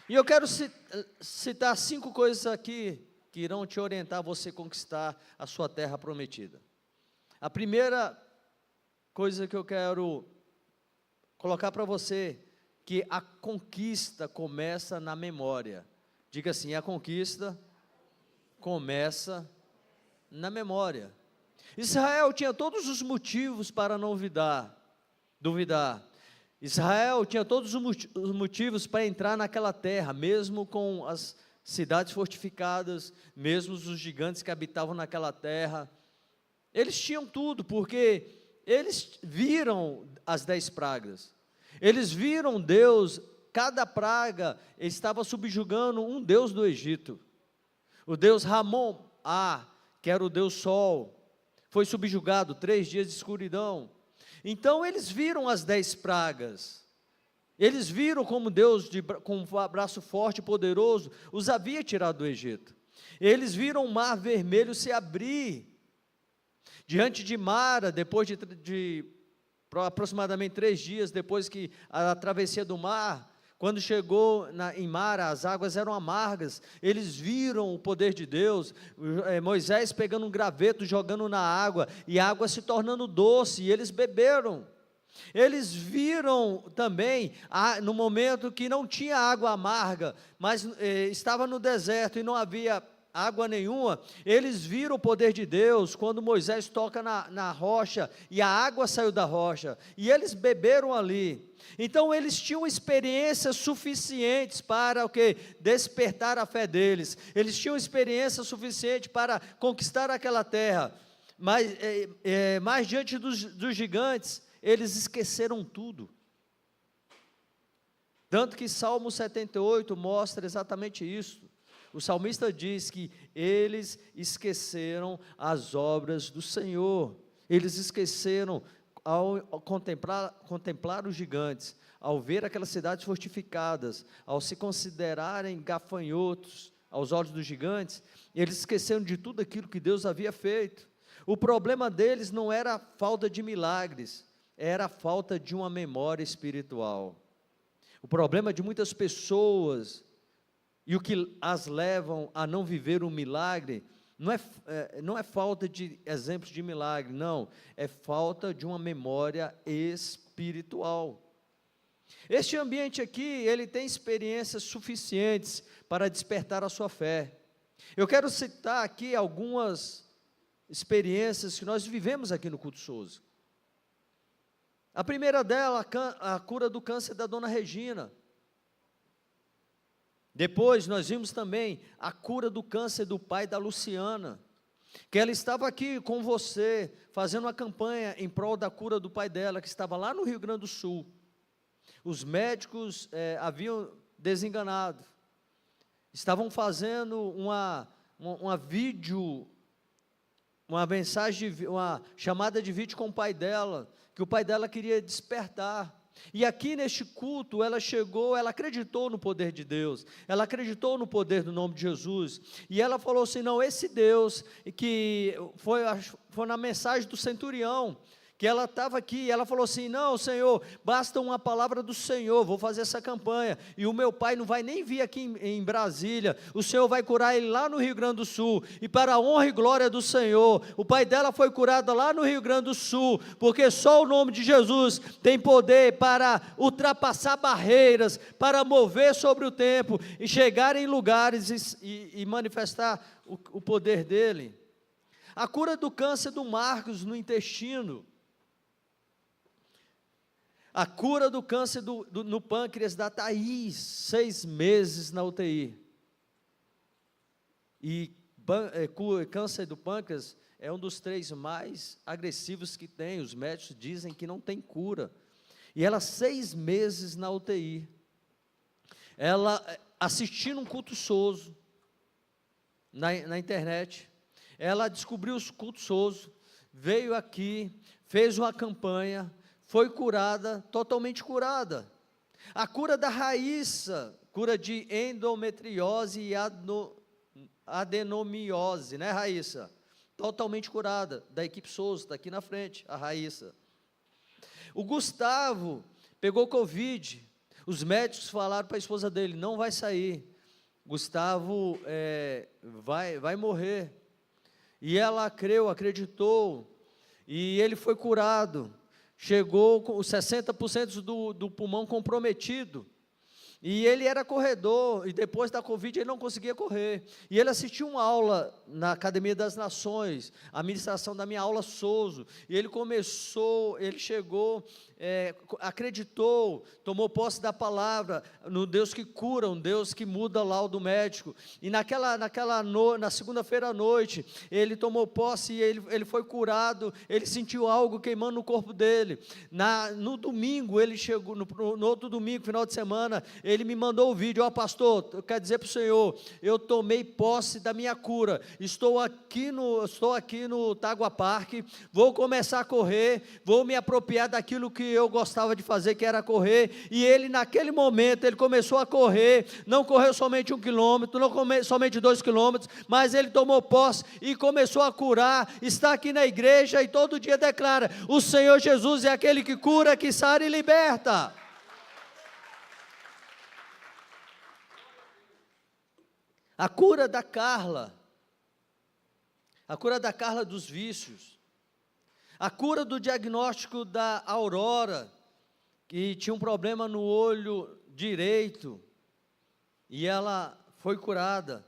E eu quero citar 5 coisas aqui que irão te orientar a você conquistar a sua terra prometida. A primeira coisa que eu quero colocar para você, que a conquista começa na memória. Diga assim: a conquista começa na memória. Israel tinha todos os motivos para não duvidar. Israel tinha todos os motivos para entrar naquela terra, mesmo com as cidades fortificadas, mesmo os gigantes que habitavam naquela terra. Eles tinham tudo, porque eles viram as 10 pragas. Eles viram Deus, cada praga estava subjugando um deus do Egito. O deus Ramon, que era o deus Sol, foi subjugado, 3 dias de escuridão. Então eles viram as 10 pragas, eles viram como Deus, com um braço forte e poderoso, os havia tirado do Egito. Eles viram o mar vermelho se abrir, diante de Mara, depois de aproximadamente 3 dias, depois que a travessia do mar, quando chegou em Mara, as águas eram amargas. Eles viram o poder de Deus, Moisés pegando um graveto, jogando na água, e a água se tornando doce, e eles beberam. Eles viram também, no momento que não tinha água amarga, mas estava no deserto e não havia água nenhuma, eles viram o poder de Deus, quando Moisés toca na rocha, e a água saiu da rocha, e eles beberam ali. Então eles tinham experiências suficientes para despertar a fé deles. Eles tinham experiência suficiente para conquistar aquela terra, mas diante dos gigantes, eles esqueceram tudo. Tanto que Salmo 78 mostra exatamente isso. O salmista diz que eles esqueceram as obras do Senhor. Eles esqueceram, ao contemplar os gigantes, ao ver aquelas cidades fortificadas, ao se considerarem gafanhotos aos olhos dos gigantes, eles esqueceram de tudo aquilo que Deus havia feito. O problema deles não era a falta de milagres, era a falta de uma memória espiritual. O problema de muitas pessoas, e o que as levam a não viver um milagre, não é falta de exemplos de milagre, não, é falta de uma memória espiritual. Este ambiente aqui, ele tem experiências suficientes para despertar a sua fé. Eu quero citar aqui algumas experiências que nós vivemos aqui no Culto Souza. A primeira dela, a cura do câncer da dona Regina. Depois nós vimos também a cura do câncer do pai da Luciana, que ela estava aqui com você, fazendo uma campanha em prol da cura do pai dela, que estava lá no Rio Grande do Sul. Os médicos haviam desenganado, estavam fazendo uma chamada de vídeo com o pai dela, que o pai dela queria despertar. E aqui neste culto, ela chegou, ela acreditou no poder de Deus, ela acreditou no poder do nome de Jesus, e ela falou assim: não, esse Deus, que foi na mensagem do centurião, que ela estava aqui, ela falou assim, não, Senhor, basta uma palavra do Senhor, vou fazer essa campanha, e o meu pai não vai nem vir aqui em Brasília, o Senhor vai curar ele lá no Rio Grande do Sul, e para a honra e glória do Senhor, o pai dela foi curado lá no Rio Grande do Sul, porque só o nome de Jesus tem poder para ultrapassar barreiras, para mover sobre o tempo, e chegar em lugares e manifestar o poder dele. A cura do câncer do Marcos no intestino, a cura do câncer no pâncreas da Thaís, 6 meses na UTI. E câncer do pâncreas é um dos 3 mais agressivos que tem, os médicos dizem que não tem cura. E ela 6 meses na UTI. Ela assistindo um culto Sozo na internet, ela descobriu os cultos Sozo, veio aqui, fez uma campanha, foi curada, totalmente curada. A cura da Raíssa, cura de endometriose e adenomiose, né, Raíssa? Totalmente curada, da equipe Souza, está aqui na frente, a Raíssa. O Gustavo pegou Covid, os médicos falaram para a esposa dele, não vai sair, Gustavo vai morrer. E ela creu, acreditou, e ele foi curado. Chegou com os 60% do pulmão comprometido, e ele era corredor, e depois da Covid ele não conseguia correr, e ele assistiu uma aula na Academia das Nações, a ministração da minha aula Souzo, e ele chegou, acreditou, tomou posse da palavra, no Deus que cura, um Deus que muda laudo médico, e na segunda-feira à noite, ele tomou posse, e ele foi curado, ele sentiu algo queimando no corpo dele. No domingo, ele chegou, no outro domingo, final de semana, ele me mandou o vídeo, pastor, eu quero dizer para o Senhor, eu tomei posse da minha cura, estou aqui no Tagua Park, vou começar a correr, vou me apropriar daquilo que eu gostava de fazer, que era correr, e ele naquele momento, ele começou a correr, não correu somente 1 quilômetro, não somente 2 quilômetros, mas ele tomou posse e começou a curar, está aqui na igreja e todo dia declara, o Senhor Jesus é aquele que cura, que sara e liberta. A cura da Carla dos vícios, a cura do diagnóstico da Aurora, que tinha um problema no olho direito, e ela foi curada,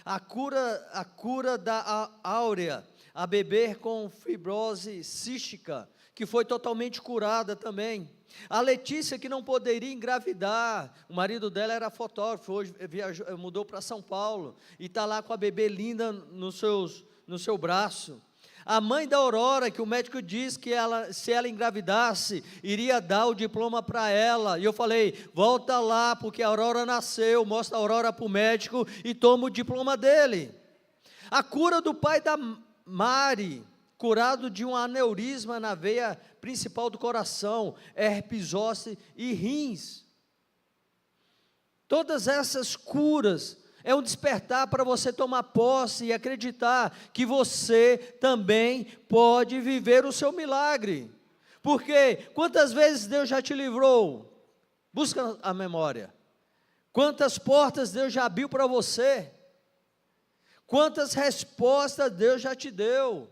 a cura da Áurea, a bebê com fibrose cística, que foi totalmente curada também, a Letícia que não poderia engravidar, o marido dela era fotógrafo, hoje mudou para São Paulo, e está lá com a bebê linda no seu braço, a mãe da Aurora, que o médico disse que se ela engravidasse, iria dar o diploma para ela, e eu falei, volta lá, porque a Aurora nasceu, mostra a Aurora para o médico, e toma o diploma dele, a cura do pai da Mari, curado de um aneurisma na veia principal do coração, herpes zoster e rins. Todas essas curas é um despertar para você tomar posse e acreditar que você também pode viver o seu milagre. Porque quantas vezes Deus já te livrou? Busca a memória. Quantas portas Deus já abriu para você? Quantas respostas Deus já te deu?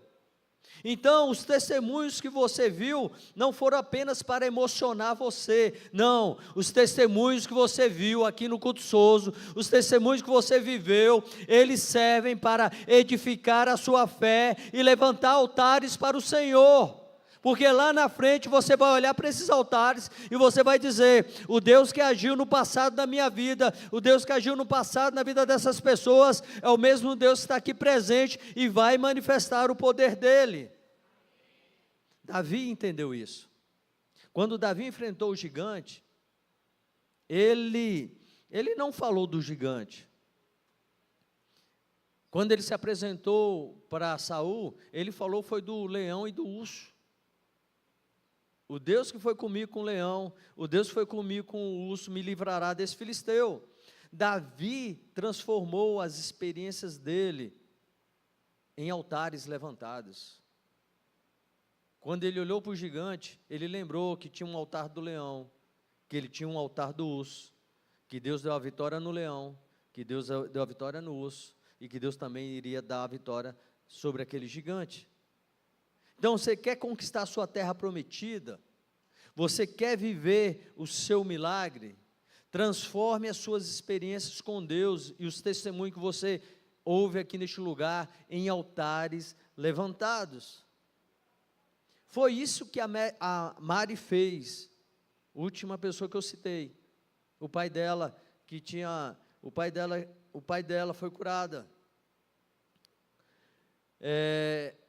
Então, os testemunhos que você viu não foram apenas para emocionar você, não, os testemunhos que você viu aqui no Culto Souzo, os testemunhos que você viveu, eles servem para edificar a sua fé e levantar altares para o Senhor, porque lá na frente você vai olhar para esses altares e você vai dizer, o Deus que agiu no passado na minha vida, o Deus que agiu no passado na vida dessas pessoas, é o mesmo Deus que está aqui presente e vai manifestar o poder dele. Davi entendeu isso. Quando Davi enfrentou o gigante, ele não falou do gigante. Quando ele se apresentou para Saul, ele falou foi do leão e do urso. O Deus que foi comigo com o leão, o Deus que foi comigo com o urso, me livrará desse filisteu. Davi transformou as experiências dele em altares levantados. Quando ele olhou para o gigante, ele lembrou que tinha um altar do leão, que ele tinha um altar do urso, que Deus deu a vitória no leão, que Deus deu a vitória no urso, e que Deus também iria dar a vitória sobre aquele gigante. Então, você quer conquistar a sua terra prometida? Você quer viver o seu milagre? Transforme as suas experiências com Deus e os testemunhos que você ouve aqui neste lugar em altares levantados. Foi isso que a Mari fez, última pessoa que eu citei. O pai dela foi curada.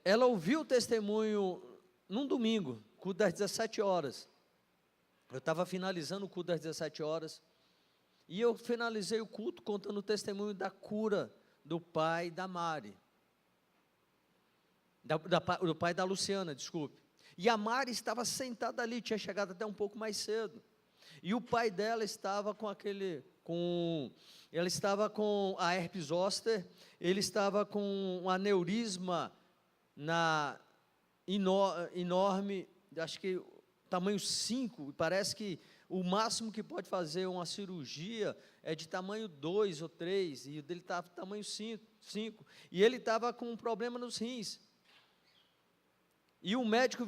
Ela ouviu o testemunho num domingo, culto das 17 horas. Eu estava finalizando o culto das 17 horas, e eu finalizei o culto contando o testemunho da cura do pai da Mari, do pai da Luciana, desculpe. E a Mari estava sentada ali, tinha chegado até um pouco mais cedo, e o pai dela estava ela estava com a herpes zoster, ele estava com um aneurisma enorme, acho que tamanho 5, parece que o máximo que pode fazer uma cirurgia é de tamanho 2 ou 3, e o dele estava tamanho 5, e ele estava com um problema nos rins. E o médico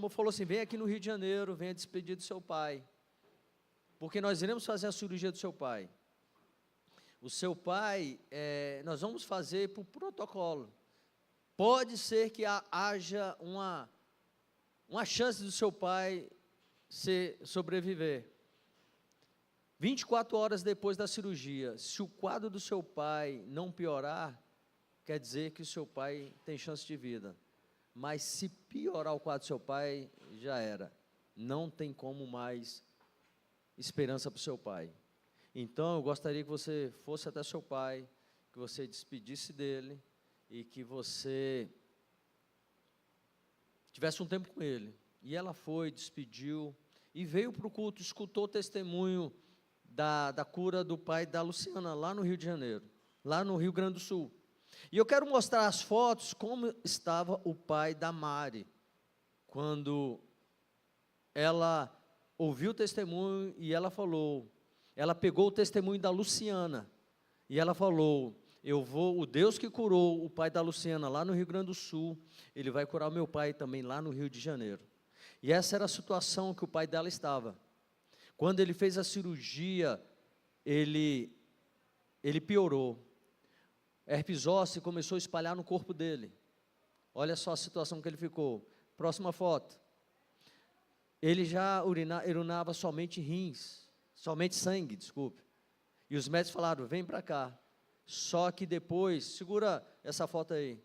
falou assim: vem aqui no Rio de Janeiro, venha despedir do seu pai, porque nós iremos fazer a cirurgia do seu pai. O seu pai, nós vamos fazer por protocolo. Pode ser que haja uma chance do seu pai sobreviver. 24 horas depois da cirurgia, se o quadro do seu pai não piorar, quer dizer que o seu pai tem chance de vida. Mas se piorar o quadro do seu pai, já era. Não tem como mais esperança para o seu pai. Então, eu gostaria que você fosse até seu pai, que você despedisse dele e que você tivesse um tempo com ele. E ela foi, despediu e veio para o culto, escutou o testemunho da cura do pai da Luciana, lá no Rio de Janeiro, lá no Rio Grande do Sul. E eu quero mostrar as fotos, como estava o pai da Mari, quando ela ouviu o testemunho e ela falou, ela pegou o testemunho da Luciana, e ela falou: o Deus que curou o pai da Luciana lá no Rio Grande do Sul, Ele vai curar o meu pai também lá no Rio de Janeiro. E essa era a situação que o pai dela estava. Quando ele fez a cirurgia, ele piorou. Herpes zoster começou a espalhar no corpo dele. Olha só a situação que ele ficou. Próxima foto. Ele já urinava somente sangue, desculpe. E os médicos falaram: vem para cá. Só que depois, segura essa foto aí.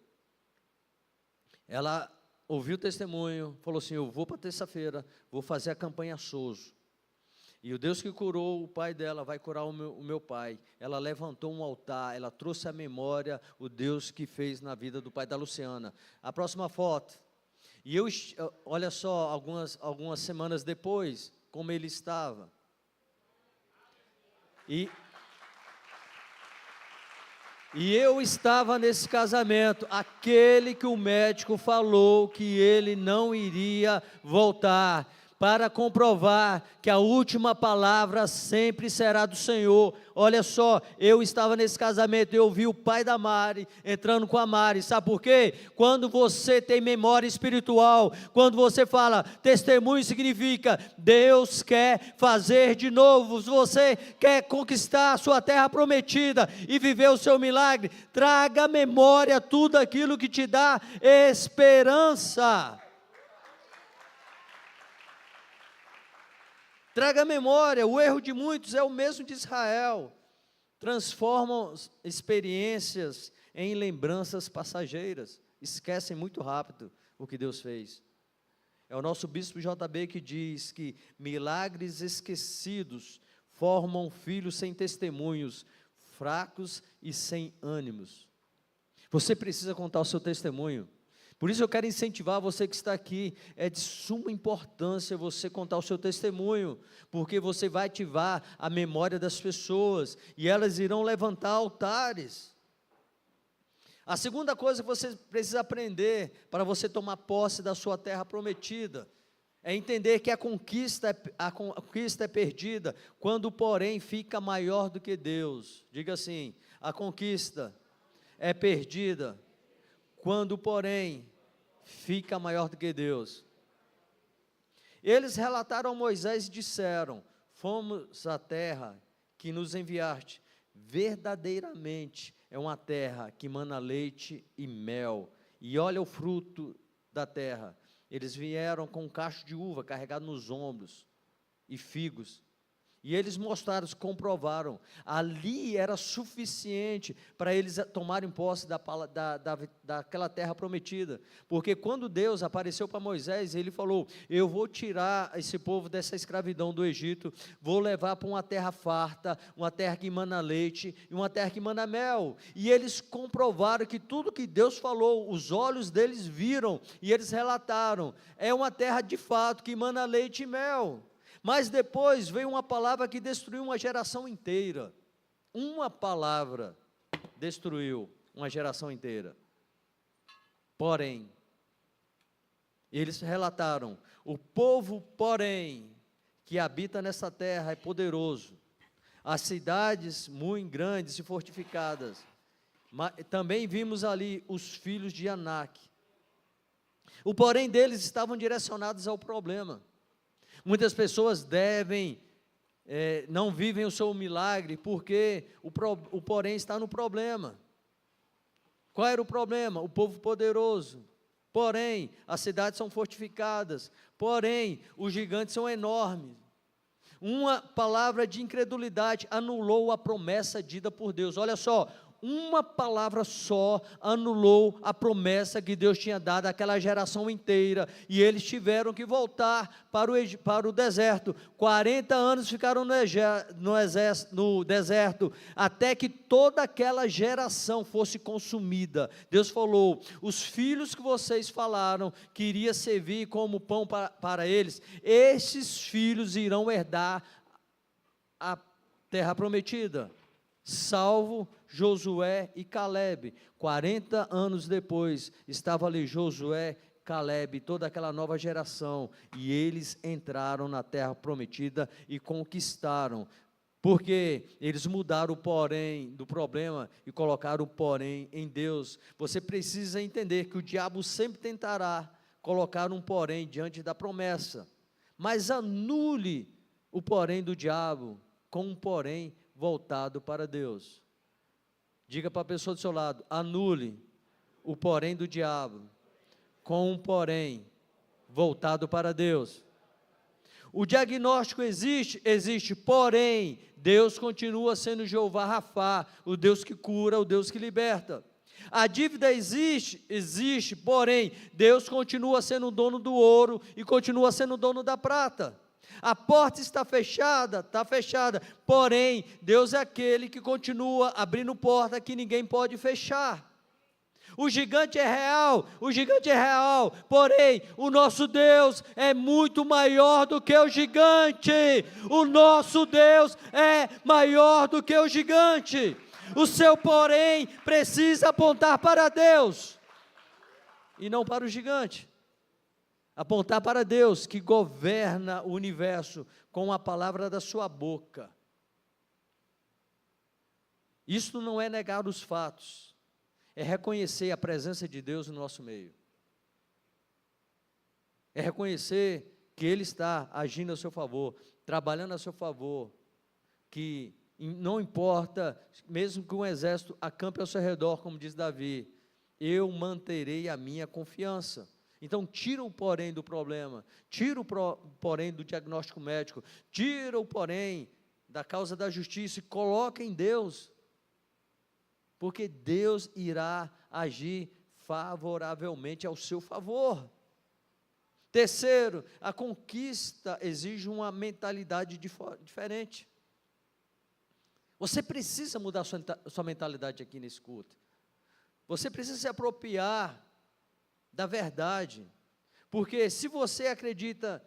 Ela ouviu o testemunho, falou assim: eu vou para terça-feira, vou fazer a campanha Soso. E o Deus que curou o pai dela vai curar o meu pai. Ela levantou um altar, ela trouxe à memória o Deus que fez na vida do pai da Luciana. A próxima foto. E olha só, algumas semanas depois, como ele estava. E eu estava nesse casamento, aquele que o médico falou que ele não iria voltar, para comprovar que a última palavra sempre será do Senhor. Olha só, eu estava nesse casamento, eu vi o pai da Mari entrando com a Mari. Sabe por quê? Quando você tem memória espiritual, quando você fala, testemunho significa Deus quer fazer de novo. Se você quer conquistar a sua terra prometida e viver o seu milagre, traga à memória tudo aquilo que te dá esperança. Traga à memória, o erro de muitos é o mesmo de Israel. Transformam experiências em lembranças passageiras. Esquecem muito rápido o que Deus fez. É o nosso bispo JB que diz que milagres esquecidos formam filhos sem testemunhos, fracos e sem ânimos. Você precisa contar o seu testemunho. Por isso eu quero incentivar você que está aqui, é de suma importância você contar o seu testemunho, porque você vai ativar a memória das pessoas, e elas irão levantar altares. A segunda coisa que você precisa aprender para você tomar posse da sua terra prometida é entender que a conquista é perdida quando, porém, fica maior do que Deus. Diga assim: a conquista é perdida quando, porém, fica maior do que Deus. Eles relataram a Moisés e disseram: fomos à terra que nos enviaste, verdadeiramente é uma terra que mana leite e mel, e olha o fruto da terra. Eles vieram com um cacho de uva carregado nos ombros, e figos, e eles mostraram, comprovaram, ali era suficiente para eles tomarem posse daquela terra prometida, porque quando Deus apareceu para Moisés, ele falou: eu vou tirar esse povo dessa escravidão do Egito, vou levar para uma terra farta, uma terra que mana leite, e uma terra que mana mel, e eles comprovaram que tudo que Deus falou, os olhos deles viram, e eles relataram: é uma terra de fato que mana leite e mel. Mas depois veio uma palavra que destruiu uma geração inteira. Uma palavra destruiu uma geração inteira. Porém, eles relataram: o povo, porém, que habita nessa terra é poderoso. As cidades muito grandes e fortificadas. Também vimos ali os filhos de Anak. O porém deles estavam direcionados ao problema. Muitas pessoas não vivem o seu milagre, porque o porém está no problema. Qual era o problema? O povo poderoso. Porém, as cidades são fortificadas. Porém, os gigantes são enormes. Uma palavra de incredulidade anulou a promessa dita por Deus. Olha só, uma palavra só anulou a promessa que Deus tinha dado àquela geração inteira, e eles tiveram que voltar para o deserto. 40 anos ficaram no deserto, até que toda aquela geração fosse consumida. Deus falou: os filhos que vocês falaram que iria servir como pão para eles, esses filhos irão herdar a terra prometida, salvo Josué e Calebe. 40 anos depois, estava ali Josué, Calebe, toda aquela nova geração, e eles entraram na terra prometida e conquistaram, porque eles mudaram o porém do problema e colocaram o porém em Deus. Você precisa entender que o diabo sempre tentará colocar um porém diante da promessa, mas anule o porém do diabo com um porém voltado para Deus. Diga para a pessoa do seu lado: anule o porém do diabo com um porém voltado para Deus. O diagnóstico existe, porém Deus continua sendo Jeová Rafá, o Deus que cura, o Deus que liberta. A dívida existe, porém Deus continua sendo o dono do ouro e continua sendo o dono da prata. A porta está fechada, porém, Deus é aquele que continua abrindo porta que ninguém pode fechar. O gigante é real, porém, o nosso Deus é muito maior do que o gigante. O nosso Deus é maior do que o gigante. O seu porém precisa apontar para Deus e não para o gigante. Apontar para Deus, que governa o universo com a palavra da sua boca. Isso não é negar os fatos, é reconhecer a presença de Deus no nosso meio. É reconhecer que Ele está agindo a seu favor, trabalhando a seu favor, que não importa, mesmo que um exército acampe ao seu redor, como diz Davi, eu manterei a minha confiança. Então tira o porém do problema, tira o porém do diagnóstico médico, tira o porém da causa da justiça e coloca em Deus, porque Deus irá agir favoravelmente ao seu favor. Terceiro, a conquista exige uma mentalidade diferente. Você precisa mudar sua mentalidade aqui nesse culto. Você precisa se apropriar da verdade, porque se você acredita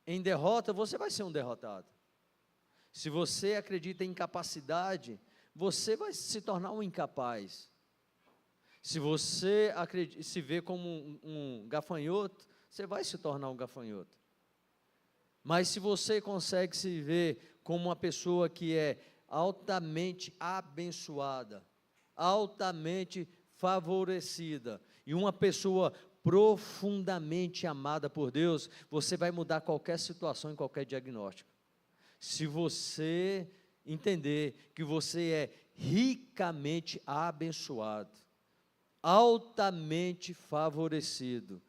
em derrota, você vai ser um derrotado. Se você acredita em incapacidade, você vai se tornar um incapaz. Se você se vê como um gafanhoto, você vai se tornar um gafanhoto. Mas se você consegue se ver como uma pessoa que é altamente abençoada, altamente favorecida, e uma pessoa profundamente amada por Deus, você vai mudar qualquer situação, em qualquer diagnóstico. Se você entender que você é ricamente abençoado, altamente favorecido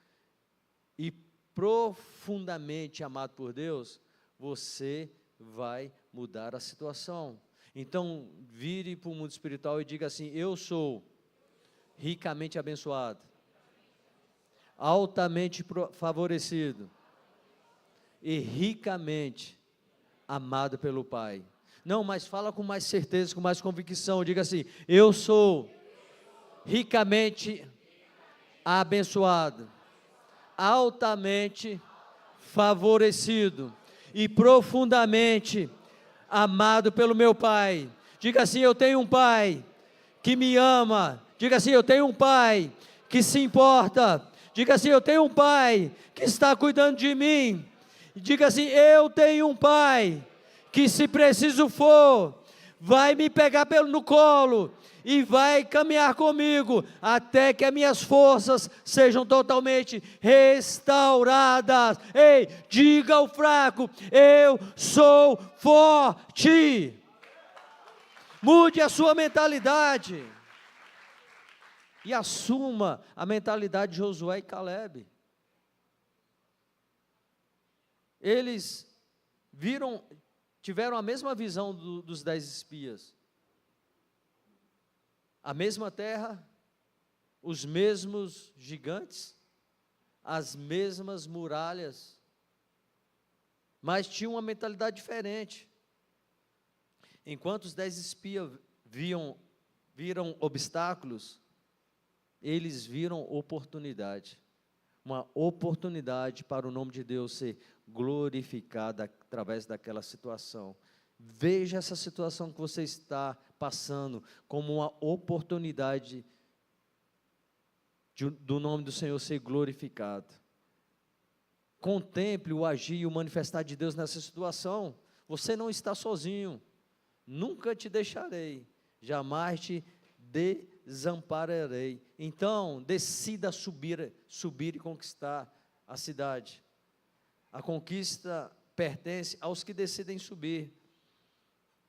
e profundamente amado por Deus, você vai mudar a situação. Então, vire para o mundo espiritual e diga assim: eu sou ricamente abençoado, altamente favorecido e ricamente amado pelo Pai. Não, mas fala com mais certeza, com mais convicção. Diga assim: eu sou ricamente abençoado, altamente favorecido e profundamente amado pelo meu Pai. Diga assim: eu tenho um Pai que me ama. Diga assim: eu tenho um Pai que se importa. Diga assim: eu tenho um Pai que está cuidando de mim. Diga assim: eu tenho um Pai que, se preciso for, vai me pegar no colo e vai caminhar comigo até que as minhas forças sejam totalmente restauradas. Ei, diga ao fraco: eu sou forte. Mude a sua mentalidade e assuma a mentalidade de Josué e Caleb. Eles tiveram a mesma visão dos 10 espias. A mesma terra, os mesmos gigantes, as mesmas muralhas, mas tinham uma mentalidade diferente. Enquanto os 10 espias viram obstáculos, eles viram oportunidade. Uma oportunidade para o nome de Deus ser glorificado através daquela situação. Veja essa situação que você está passando como uma oportunidade do nome do Senhor ser glorificado. Contemple o agir e o manifestar de Deus nessa situação. Você não está sozinho. Nunca te deixarei, jamais te desampararei. Então, decida subir e conquistar a cidade. A conquista pertence aos que decidem subir.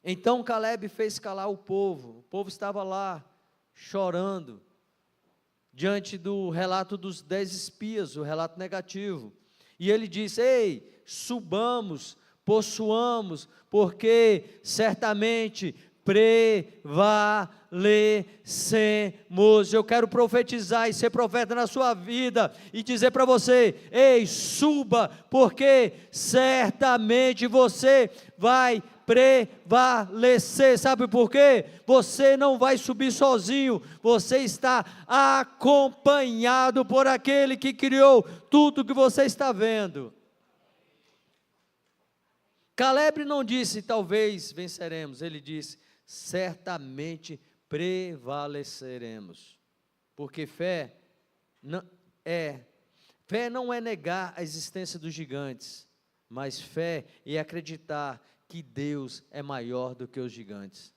Então Caleb fez calar o povo estava lá, chorando, diante do relato dos 10 espias, o relato negativo, e ele disse: ei, subamos, possuamos, porque certamente prevalecemos. Eu quero profetizar e ser profeta na sua vida e dizer para você: ei, suba, porque certamente você vai prevalecer. Sabe por quê? Você não vai subir sozinho, você está acompanhado por aquele que criou tudo que você está vendo. Caleb não disse talvez venceremos, ele disse certamente prevaleceremos, porque fé não é negar a existência dos gigantes, mas fé é acreditar que Deus é maior do que os gigantes.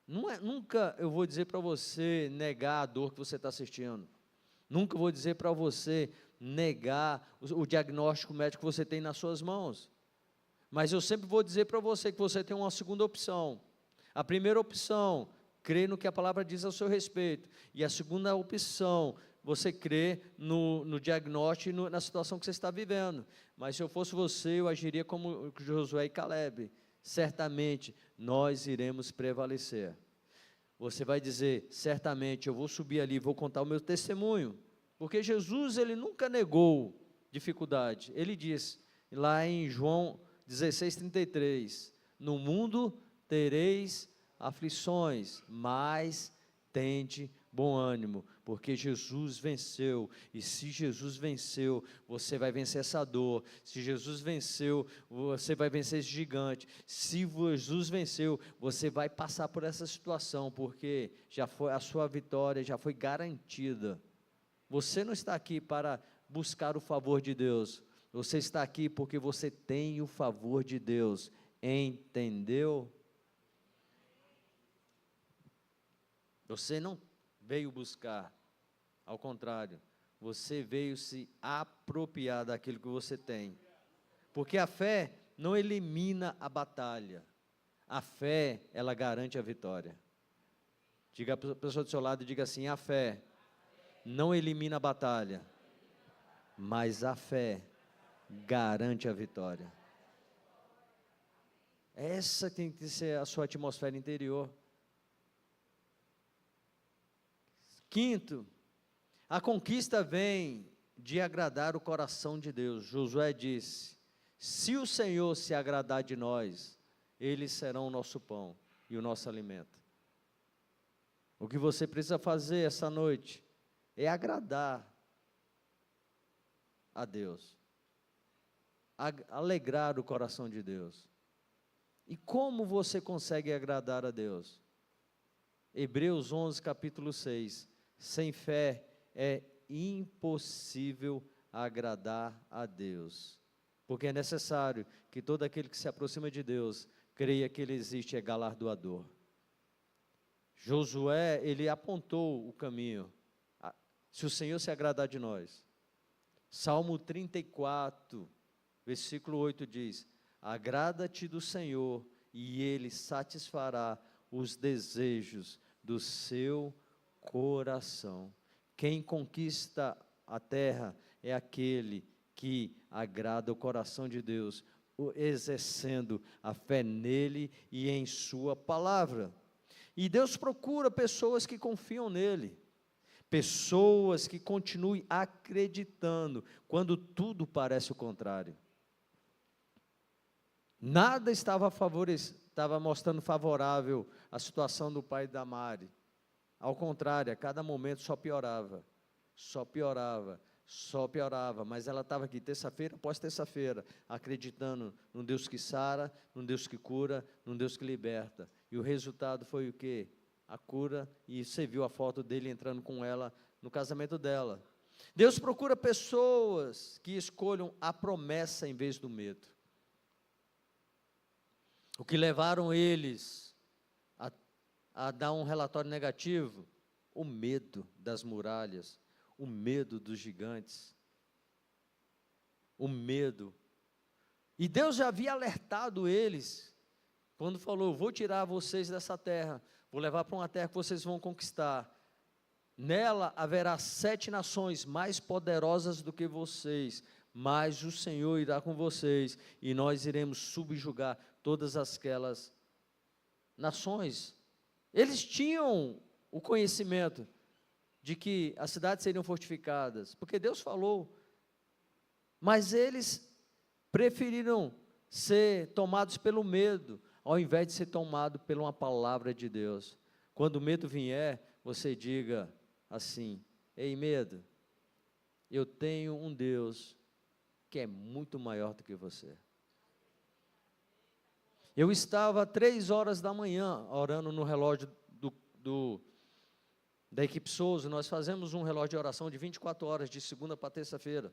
Nunca eu vou dizer para você negar a dor que você está assistindo, nunca vou dizer para você negar o diagnóstico médico que você tem nas suas mãos, mas eu sempre vou dizer para você que você tem uma segunda opção. A primeira opção, crer no que a palavra diz ao seu respeito, e a segunda opção, você crê no diagnóstico e na situação que você está vivendo. Mas se eu fosse você, eu agiria como Josué e Caleb: certamente nós iremos prevalecer. Você vai dizer: certamente eu vou subir ali, vou contar o meu testemunho, porque Jesus, ele nunca negou dificuldade. Ele diz lá em João 16:33, no mundo tereis aflições, mas tende bom ânimo, porque Jesus venceu, e se Jesus venceu, você vai vencer essa dor. Se Jesus venceu, você vai vencer esse gigante. Se Jesus venceu, você vai passar por essa situação, porque já foi, a sua vitória já foi garantida. Você não está aqui para buscar o favor de Deus, você está aqui porque você tem o favor de Deus, entendeu? Você não veio buscar, ao contrário, você veio se apropriar daquilo que você tem, porque a fé não elimina a batalha, a fé, ela garante a vitória. Diga a pessoa do seu lado e diga assim: a fé não elimina a batalha, mas a fé garante a vitória. Essa tem que ser a sua atmosfera interior. Quinto, a conquista vem de agradar o coração de Deus. Josué disse: se o Senhor se agradar de nós, eles serão o nosso pão e o nosso alimento. O que você precisa fazer essa noite é agradar a Deus, alegrar o coração de Deus. E como você consegue agradar a Deus? Hebreus 11, capítulo 6, sem fé é impossível agradar a Deus, porque é necessário que todo aquele que se aproxima de Deus, creia que Ele existe e é galardoador. Josué, ele apontou o caminho, se o Senhor se agradar de nós. Salmo 34, versículo 8 diz: agrada-te do Senhor, e Ele satisfará os desejos do seu coração. Quem conquista a terra é aquele que agrada o coração de Deus, exercendo a fé nele e em sua palavra. E Deus procura pessoas que confiam nele, pessoas que continuem acreditando quando tudo parece o contrário. Nada estava mostrando favorável a situação do pai da Mari. Ao contrário, a cada momento só piorava, mas ela estava aqui terça-feira após terça-feira, acreditando num Deus que sara, num Deus que cura, num Deus que liberta. E o resultado foi o quê? A cura, e você viu a foto dele entrando com ela no casamento dela. Deus procura pessoas que escolham a promessa em vez do medo. O que levaram eles a dar um relatório negativo? O medo das muralhas, o medo dos gigantes, o medo. E Deus já havia alertado eles, quando falou: vou tirar vocês dessa terra, vou levar para uma terra que vocês vão conquistar. Nela haverá 7 nações mais poderosas do que vocês, mas o Senhor irá com vocês, e nós iremos subjugar todas aquelas nações. Eles tinham o conhecimento de que as cidades seriam fortificadas, porque Deus falou, mas eles preferiram ser tomados pelo medo, ao invés de ser tomado por uma palavra de Deus. Quando o medo vier, você diga assim: ei, medo, eu tenho um Deus que é muito maior do que você. Eu estava 3 horas da manhã orando no relógio da equipe Souza. Nós fazemos um relógio de oração de 24 horas, de segunda para terça-feira.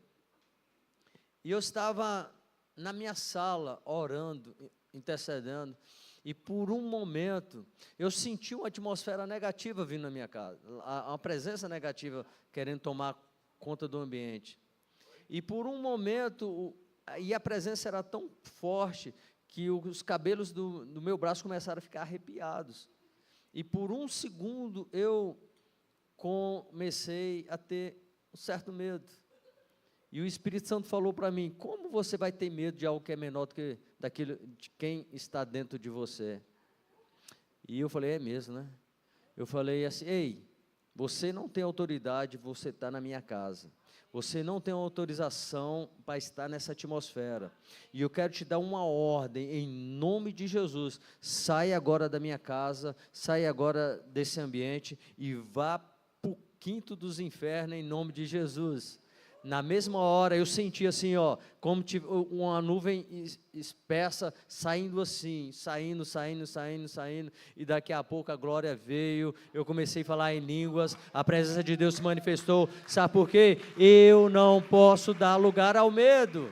E eu estava na minha sala, orando, intercedendo, e por um momento, eu senti uma atmosfera negativa vindo na minha casa, uma presença negativa querendo tomar conta do ambiente. E por um momento, e a presença era tão forte, que os cabelos do meu braço começaram a ficar arrepiados. E por um segundo, eu comecei a ter um certo medo. E o Espírito Santo falou para mim: como você vai ter medo de algo que é menor do que daquilo de quem está dentro de você? E eu falei: é mesmo, né? Eu falei assim: ei, você não tem autoridade, você está na minha casa. Você não tem autorização para estar nessa atmosfera. E eu quero te dar uma ordem, em nome de Jesus. Sai agora da minha casa, sai agora desse ambiente e vá para o quinto dos infernos em nome de Jesus. Na mesma hora eu senti assim, ó, como uma nuvem espessa saindo assim, saindo, e daqui a pouco a glória veio, eu comecei a falar em línguas, a presença de Deus se manifestou. Sabe por quê? Eu não posso dar lugar ao medo.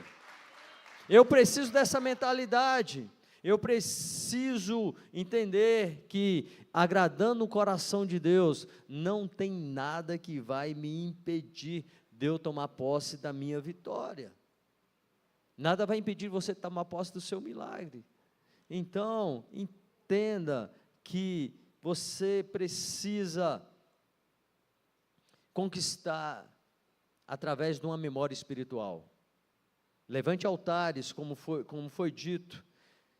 Eu preciso dessa mentalidade. Eu preciso entender que, agradando o coração de Deus, não tem nada que vai me impedir de eu tomar posse da minha vitória. Nada vai impedir você de tomar posse do seu milagre. Então, entenda que você precisa conquistar através de uma memória espiritual. Levante altares, como foi dito.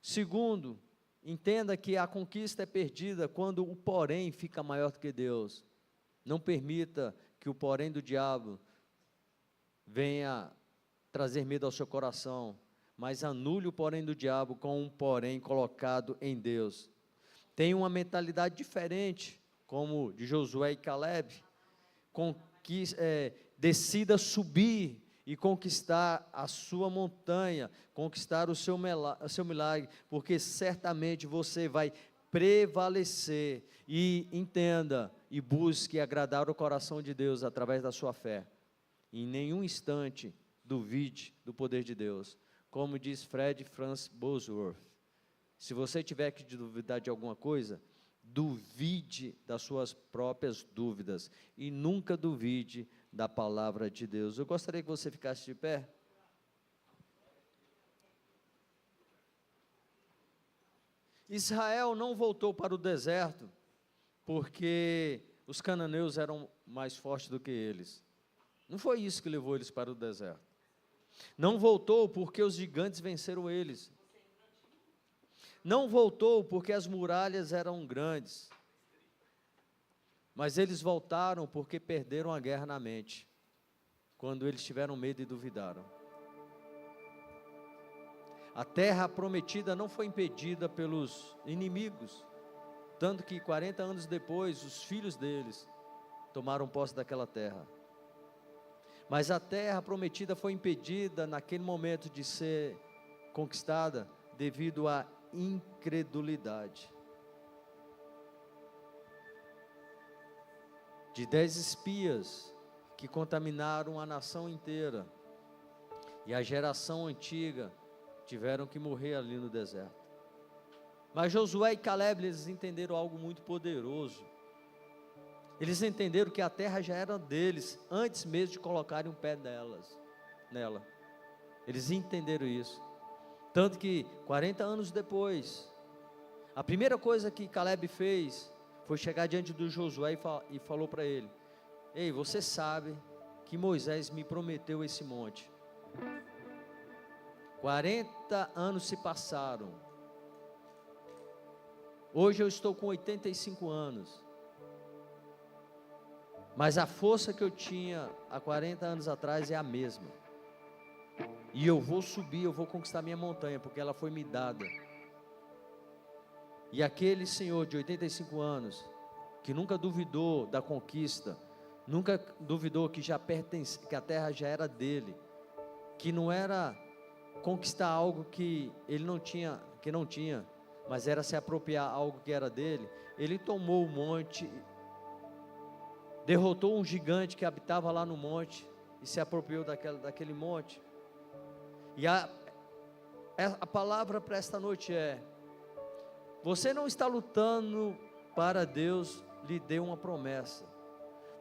Segundo, entenda que a conquista é perdida quando o porém fica maior do que Deus. Não permita que o porém do diabo venha trazer medo ao seu coração, mas anule o porém do diabo com um porém colocado em Deus. Tenha uma mentalidade diferente, como de Josué e Caleb. Decida subir e conquistar a sua montanha, conquistar o seu milagre, porque certamente você vai prevalecer. E entenda e busque agradar o coração de Deus através da sua fé. Em nenhum instante duvide do poder de Deus. Como diz Fred Francis Bosworth, se você tiver que duvidar de alguma coisa, duvide das suas próprias dúvidas e nunca duvide da palavra de Deus. Eu gostaria que você ficasse de pé. Israel não voltou para o deserto porque os cananeus eram mais fortes do que eles. Não foi isso que levou eles para o deserto. Não voltou porque os gigantes venceram eles. Não voltou porque as muralhas eram grandes. Mas eles voltaram porque perderam a guerra na mente, quando eles tiveram medo e duvidaram. A terra prometida não foi impedida pelos inimigos, tanto que 40 anos depois, os filhos deles tomaram posse daquela terra. Mas a terra prometida foi impedida naquele momento de ser conquistada devido à incredulidade de 10 espias que contaminaram a nação inteira, e a geração antiga tiveram que morrer ali no deserto. Mas Josué e Caleb, eles entenderam algo muito poderoso. Eles entenderam que a terra já era deles antes mesmo de colocarem um pé nela. Eles entenderam isso. Tanto que 40 anos depois, a primeira coisa que Caleb fez foi chegar diante do Josué e falou para ele: ei, você sabe que Moisés me prometeu esse monte. 40 anos se passaram. Hoje eu estou com 85 anos. Mas a força que eu tinha há 40 anos atrás é a mesma. E eu vou subir, eu vou conquistar minha montanha, porque ela foi me dada. E aquele senhor de 85 anos, que nunca duvidou da conquista, nunca duvidou que que a terra já era dele, que não era conquistar algo que ele não tinha, mas era se apropriar algo que era dele. Ele tomou o monte, derrotou um gigante que habitava lá no monte e se apropriou daquele monte. E a palavra para esta noite é: você não está lutando para Deus lhe dê uma promessa,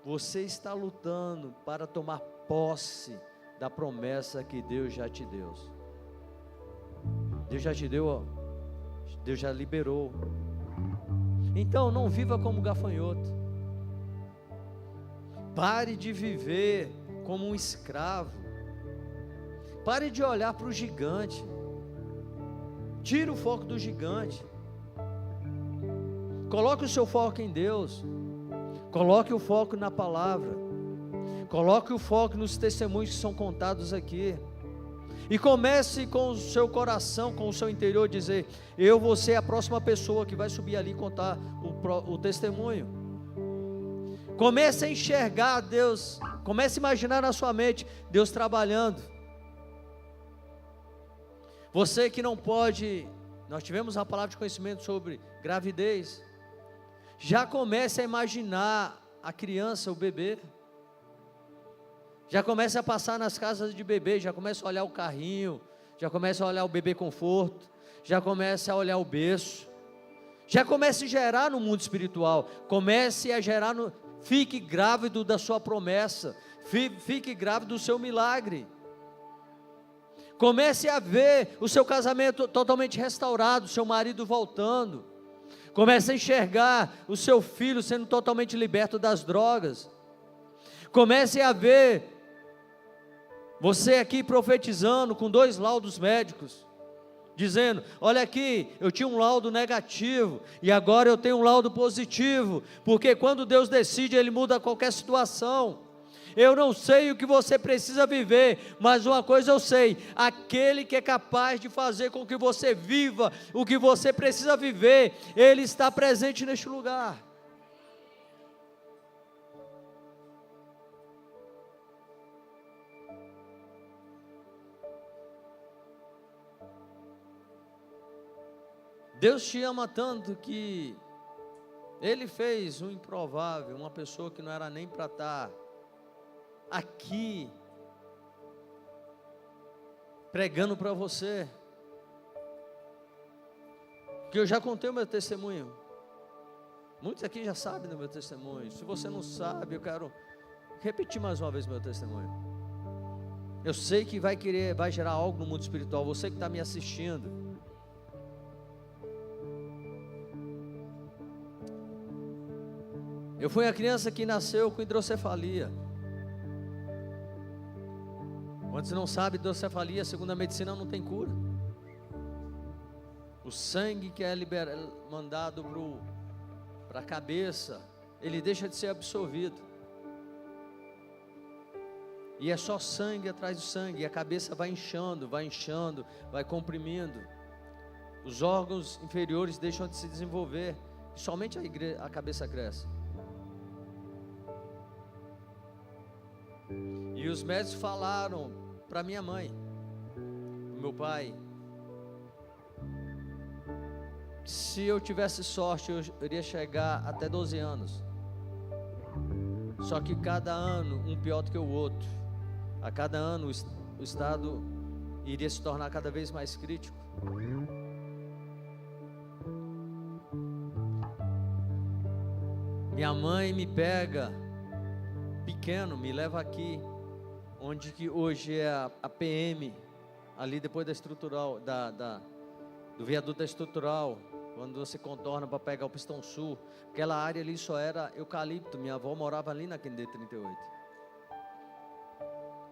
você está lutando para tomar posse da promessa que Deus já te deu. Deus já te deu, Deus já liberou. Então não viva como gafanhoto. Pare de viver como um escravo. Pare de olhar para o gigante. Tire o foco do gigante. Coloque o seu foco em Deus. Coloque o foco na palavra. Coloque o foco nos testemunhos que são contados aqui. E comece com o seu coração, com o seu interior, dizer: eu vou ser a próxima pessoa que vai subir ali e contar o testemunho. Comece a enxergar Deus, comece a imaginar na sua mente Deus trabalhando. Você que não pode, nós tivemos a palavra de conhecimento sobre gravidez, já comece a imaginar a criança, o bebê, já comece a passar nas casas de bebê, já comece a olhar o carrinho, já comece a olhar o bebê conforto, já comece a olhar o berço, já comece a gerar no mundo espiritual, comece a gerar fique grávido da sua promessa, fique grávido do seu milagre, comece a ver o seu casamento totalmente restaurado, seu marido voltando, comece a enxergar o seu filho sendo totalmente liberto das drogas, comece a ver você aqui profetizando com 2 laudos médicos, dizendo, olha aqui, eu tinha um laudo negativo, e agora eu tenho um laudo positivo, porque quando Deus decide, Ele muda qualquer situação. Eu não sei o que você precisa viver, mas uma coisa eu sei, aquele que é capaz de fazer com que você viva o que você precisa viver, Ele está presente neste lugar. Deus te ama tanto que Ele fez o improvável, uma pessoa que não era nem para estar aqui, pregando para você, que eu já contei o meu testemunho, muitos aqui já sabem do meu testemunho, se você não sabe, eu quero repetir mais uma vez meu testemunho, eu sei que vai gerar algo no mundo espiritual, você que está me assistindo, eu fui a criança que nasceu com hidrocefalia. Quando você não sabe, hidrocefalia, segundo a medicina, não tem cura. O sangue que é mandado para a cabeça, ele deixa de ser absorvido. E é só sangue atrás do sangue, e a cabeça vai inchando, vai comprimindo. Os órgãos inferiores deixam de se desenvolver, e somente a cabeça cresce. E os médicos falaram para minha mãe, meu pai, se eu tivesse sorte, eu iria chegar até 12 anos. Só que cada ano, um pior do que o outro. A cada ano, o estado iria se tornar cada vez mais crítico. Minha mãe me pega pequeno, me leva aqui, onde que hoje é a PM, ali depois da estrutural, do viaduto da estrutural, quando você contorna para pegar o Pistão Sul, aquela área ali só era eucalipto, minha avó morava ali na Quindê 38,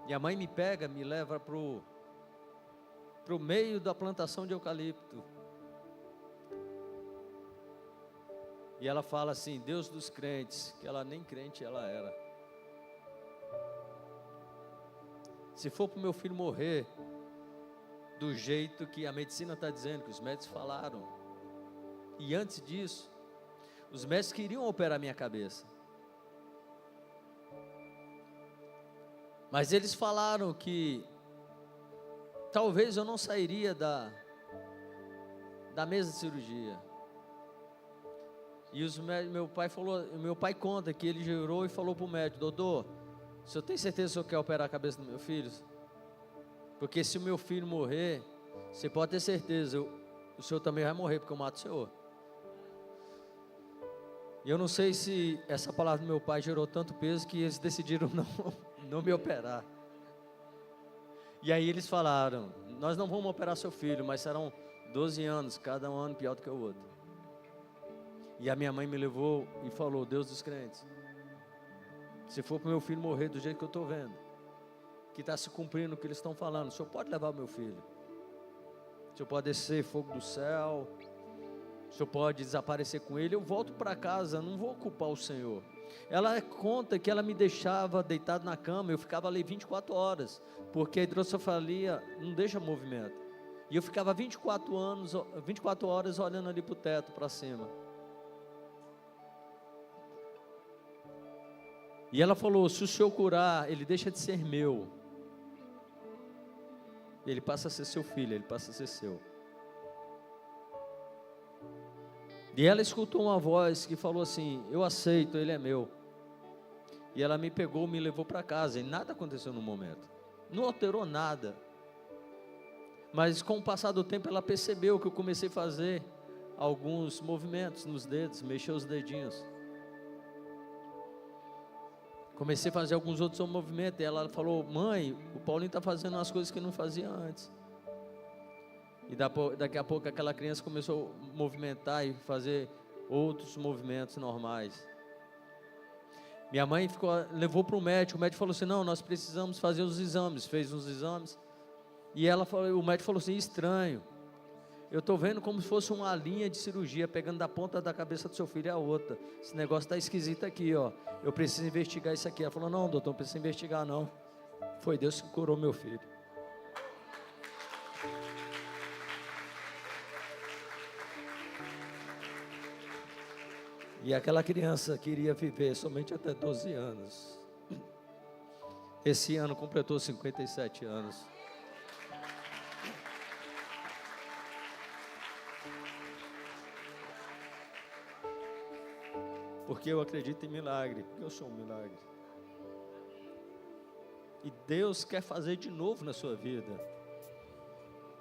e a mãe me pega, me leva pro meio da plantação de eucalipto, e ela fala assim, Deus dos crentes, que ela nem crente ela era, se for para o meu filho morrer do jeito que a medicina está dizendo, que os médicos falaram, e antes disso, os médicos queriam operar minha cabeça, mas eles falaram que talvez eu não sairia da mesa de cirurgia, e meu pai conta que ele jurou e falou para o médico, doutor, o senhor tem certeza que o senhor quer operar a cabeça do meu filho? Porque se o meu filho morrer, você pode ter certeza, o senhor também vai morrer, porque eu mato o senhor. E eu não sei se essa palavra do meu pai gerou tanto peso que eles decidiram não me operar. E aí eles falaram, nós não vamos operar seu filho, mas serão 12 anos, cada um ano pior do que o outro. E a minha mãe me levou e falou, Deus dos crentes, se for para o meu filho morrer do jeito que eu estou vendo, que está se cumprindo o que eles estão falando, o senhor pode levar o meu filho, o senhor pode descer fogo do céu, o senhor pode desaparecer com ele, eu volto para casa, não vou culpar o Senhor. Ela conta que ela me deixava deitado na cama, eu ficava ali 24 horas, porque a hidrocefalia não deixa movimento, e eu ficava 24 horas olhando ali para o teto, para cima. E ela falou: se o Senhor curar, ele deixa de ser meu. Ele passa a ser seu filho, ele passa a ser seu. E ela escutou uma voz que falou assim: eu aceito, ele é meu. E ela me pegou, me levou para casa, e nada aconteceu no momento. Não alterou nada. Mas com o passar do tempo ela percebeu que eu comecei a fazer alguns movimentos nos dedos, mexer os dedinhos. Comecei a fazer alguns outros movimentos, e ela falou: mãe, o Paulinho está fazendo umas coisas que não fazia antes. E daqui a pouco aquela criança começou a movimentar e fazer outros movimentos normais. Minha mãe levou para o médico falou assim: não, nós precisamos fazer os exames. Fez uns exames, e o médico falou assim: estranho, eu estou vendo como se fosse uma linha de cirurgia, pegando da ponta da cabeça do seu filho a outra. Esse negócio está esquisito aqui, ó. Eu preciso investigar isso aqui. Ela falou: não, doutor, não precisa investigar não. Foi Deus que curou meu filho. E aquela criança queria viver somente até 12 anos. Esse ano completou 57 anos. Porque eu acredito em milagre, porque eu sou um milagre. E Deus quer fazer de novo na sua vida.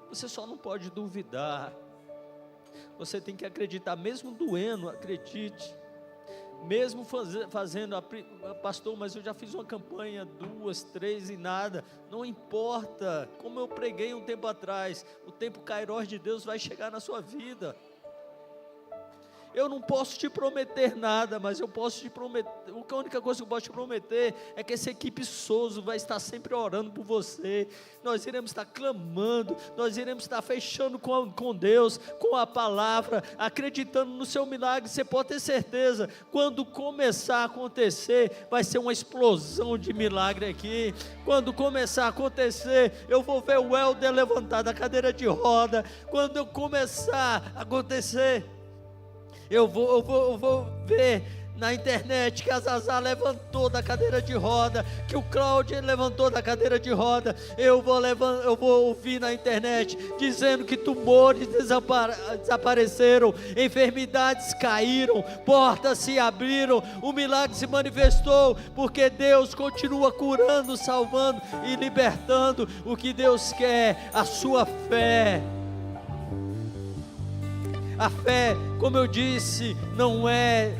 Você só não pode duvidar. Você tem que acreditar, mesmo doendo, acredite. Mesmo fazendo, pastor, mas eu já fiz uma campanha, 2, 3 e nada. Não importa, como eu preguei um tempo atrás, o tempo Kairos de Deus vai chegar na sua vida. Eu não posso te prometer nada, mas eu posso te prometer, a única coisa que eu posso te prometer é que essa equipe Souza vai estar sempre orando por você. Nós iremos estar clamando, nós iremos estar fechando com Deus, com a palavra, acreditando no seu milagre. Você pode ter certeza, quando começar a acontecer, vai ser uma explosão de milagre aqui. Quando começar a acontecer, eu vou ver o Helder levantar da cadeira de roda. Quando eu começar a acontecer, eu vou ver na internet que a Zazá levantou da cadeira de roda, que o Cláudio levantou da cadeira de roda. Eu vou ouvir na internet dizendo que tumores desapareceram, enfermidades caíram, portas se abriram, o milagre se manifestou, porque Deus continua curando, salvando e libertando. O que Deus quer, a sua fé. A fé, como eu disse, não é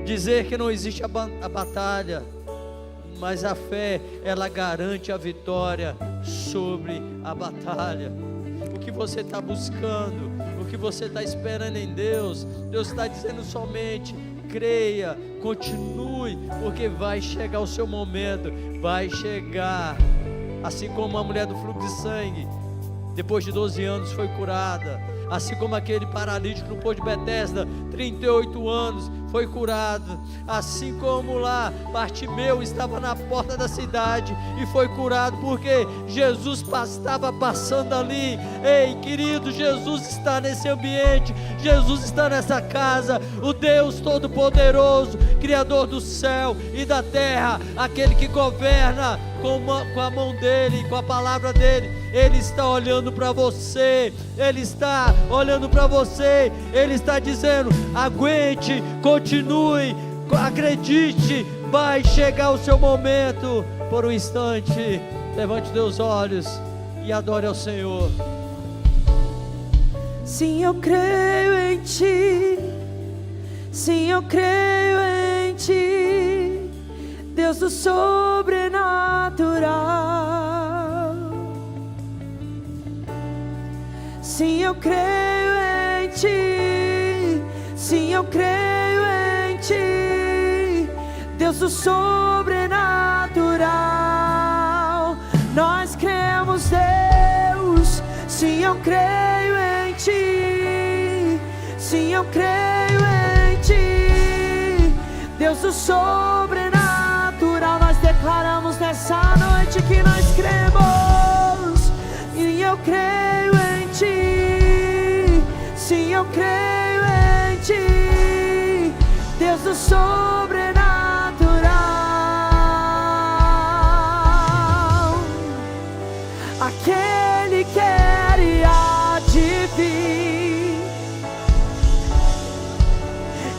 dizer que não existe a batalha, mas a fé, ela garante a vitória sobre a batalha. O que você está buscando, o que você está esperando em Deus, Deus está dizendo somente: creia, continue, porque vai chegar o seu momento, vai chegar. Assim como a mulher do fluxo de sangue, depois de 12 anos foi curada. Assim como aquele paralítico no Poço de Betesda, 38 anos, foi curado. Assim como lá, Bartimeu estava na porta da cidade e foi curado, porque Jesus estava passando ali. Ei, querido, Jesus está nesse ambiente, Jesus está nessa casa. O Deus Todo-Poderoso, Criador do céu e da terra, aquele que governa com a mão dele, com a palavra dele. Ele está olhando para você, Ele está olhando para você, Ele está dizendo: aguente, continue, acredite, vai chegar o seu momento. Por um instante, levante teus olhos e adore ao Senhor. Sim, eu creio em Ti, sim, eu creio em Ti, Deus do sobrenatural. Sim, eu creio em Ti, sim, eu creio em Ti, Deus do sobrenatural. Nós cremos, Deus, sim, eu creio em Ti, sim, eu creio em Ti, Deus do sobrenatural. Nós declaramos nessa noite que nós cremos, e eu creio em Ti, sim, eu creio em Ti, Deus do sobrenatural.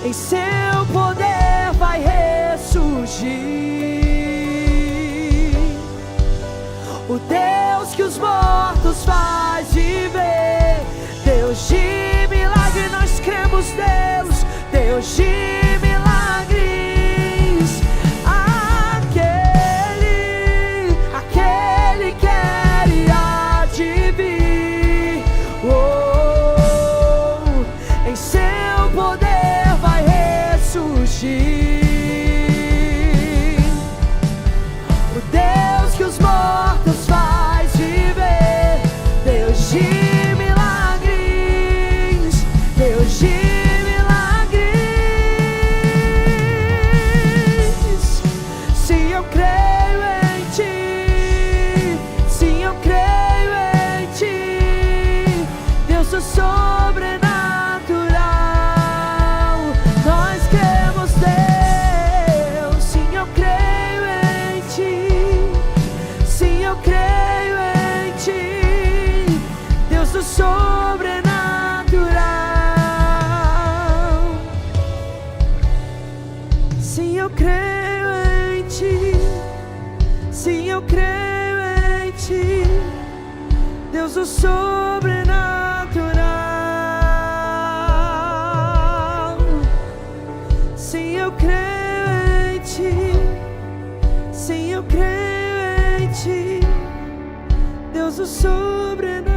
em seu poder vai ressurgir. O Deus que os mortos faz viver, Deus de milagre, nós cremos, Deus, Deus de milagres, aquele que era e há de vir, em seu poder vai ressurgir. O Deus que os mortos faz viver, Deus de milagres, Deus de milagres. Sim, eu creio em ti, sim, eu creio em ti, Deus é sobrenatural. Nós cremos, Deus, sim, eu creio em ti, sim, eu creio em ti, Deus é sobrenatural. Sim, eu creio em ti, sim, eu creio em ti, Deus é sobrenatural. Sim, eu creio em ti, sim, eu creio em ti, Deus é sobrenatural.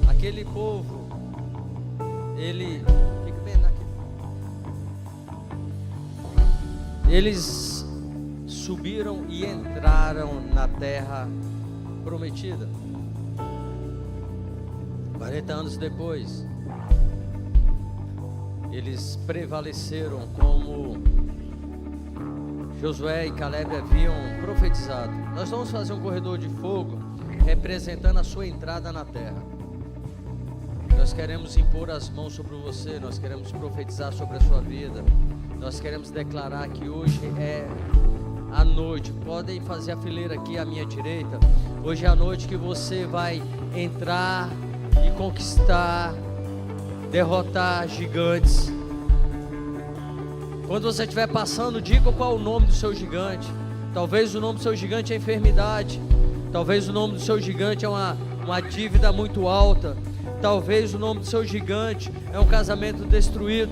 Aquele povo, ele fica bem naquele. Eles subiram e entraram na terra prometida. 40 anos depois, eles prevaleceram como Josué e Caleb haviam profetizado. Nós vamos fazer um corredor de fogo representando a sua entrada na terra. Nós queremos impor as mãos sobre você, nós queremos profetizar sobre a sua vida, nós queremos declarar que hoje é a noite. Podem fazer a fileira aqui à minha direita. Hoje é a noite que você vai entrar e conquistar, derrotar gigantes. Quando você estiver passando, diga qual é o nome do seu gigante. Talvez o nome do seu gigante é enfermidade, talvez o nome do seu gigante é uma dívida muito alta, talvez o nome do seu gigante é um casamento destruído,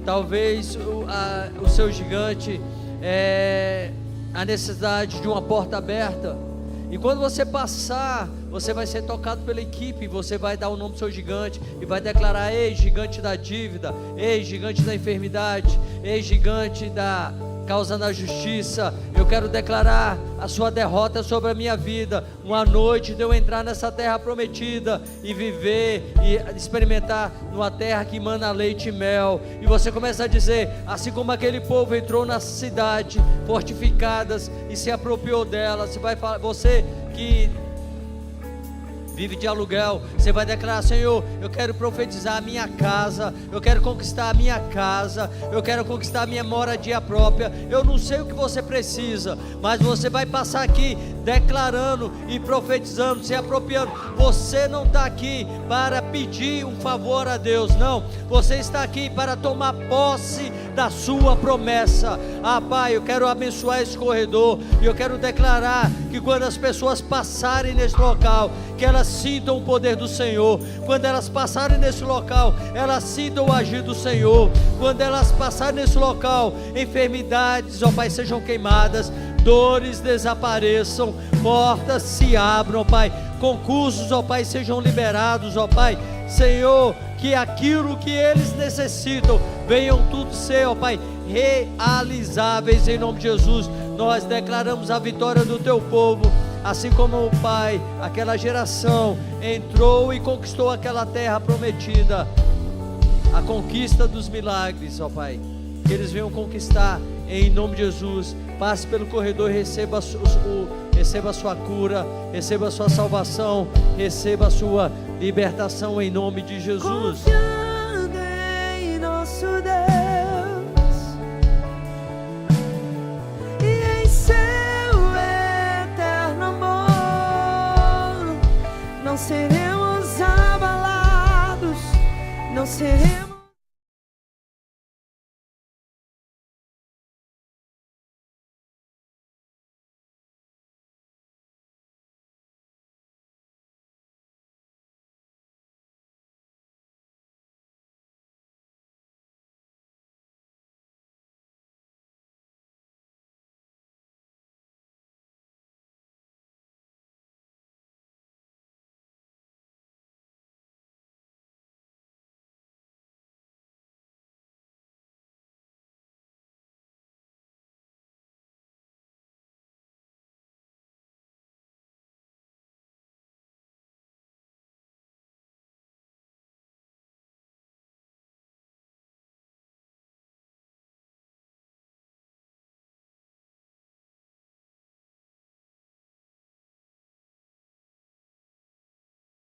talvez o seu gigante é a necessidade de uma porta aberta. E quando você passar, você vai ser tocado pela equipe, você vai dar o nome do seu gigante e vai declarar: ei, gigante da dívida, ei, gigante da enfermidade, ei, gigante da causa na justiça, eu quero declarar a sua derrota sobre a minha vida. Uma noite de eu entrar nessa terra prometida e viver e experimentar numa terra que emana leite e mel. E você começa a dizer, assim como aquele povo entrou na cidade fortificadas e se apropriou dela, você que vive de aluguel, você vai declarar: Senhor, eu quero profetizar a minha casa, eu quero conquistar a minha casa, eu quero conquistar a minha moradia própria. Eu não sei o que você precisa, mas você vai passar aqui declarando e profetizando, se apropriando. Você não está aqui para pedir um favor a Deus, não, você está aqui para tomar posse da sua promessa. Pai, eu quero abençoar esse corredor e eu quero declarar que quando as pessoas passarem nesse local, que elas sintam o poder do Senhor. Quando elas passarem nesse local, elas sintam o agir do Senhor. Quando elas passarem nesse local, enfermidades, Pai, sejam queimadas, dores desapareçam, portas se abram, Pai, concursos, Pai, sejam liberados, Pai. Senhor, que aquilo que eles necessitam venham tudo ser, Pai, realizáveis em nome de Jesus. Nós declaramos a vitória do Teu povo. Assim como o Pai, aquela geração entrou e conquistou aquela terra prometida, a conquista dos milagres, Pai, que eles venham conquistar em nome de Jesus. Passe pelo corredor e receba a sua cura, receba a sua salvação, receba a sua libertação em nome de Jesus.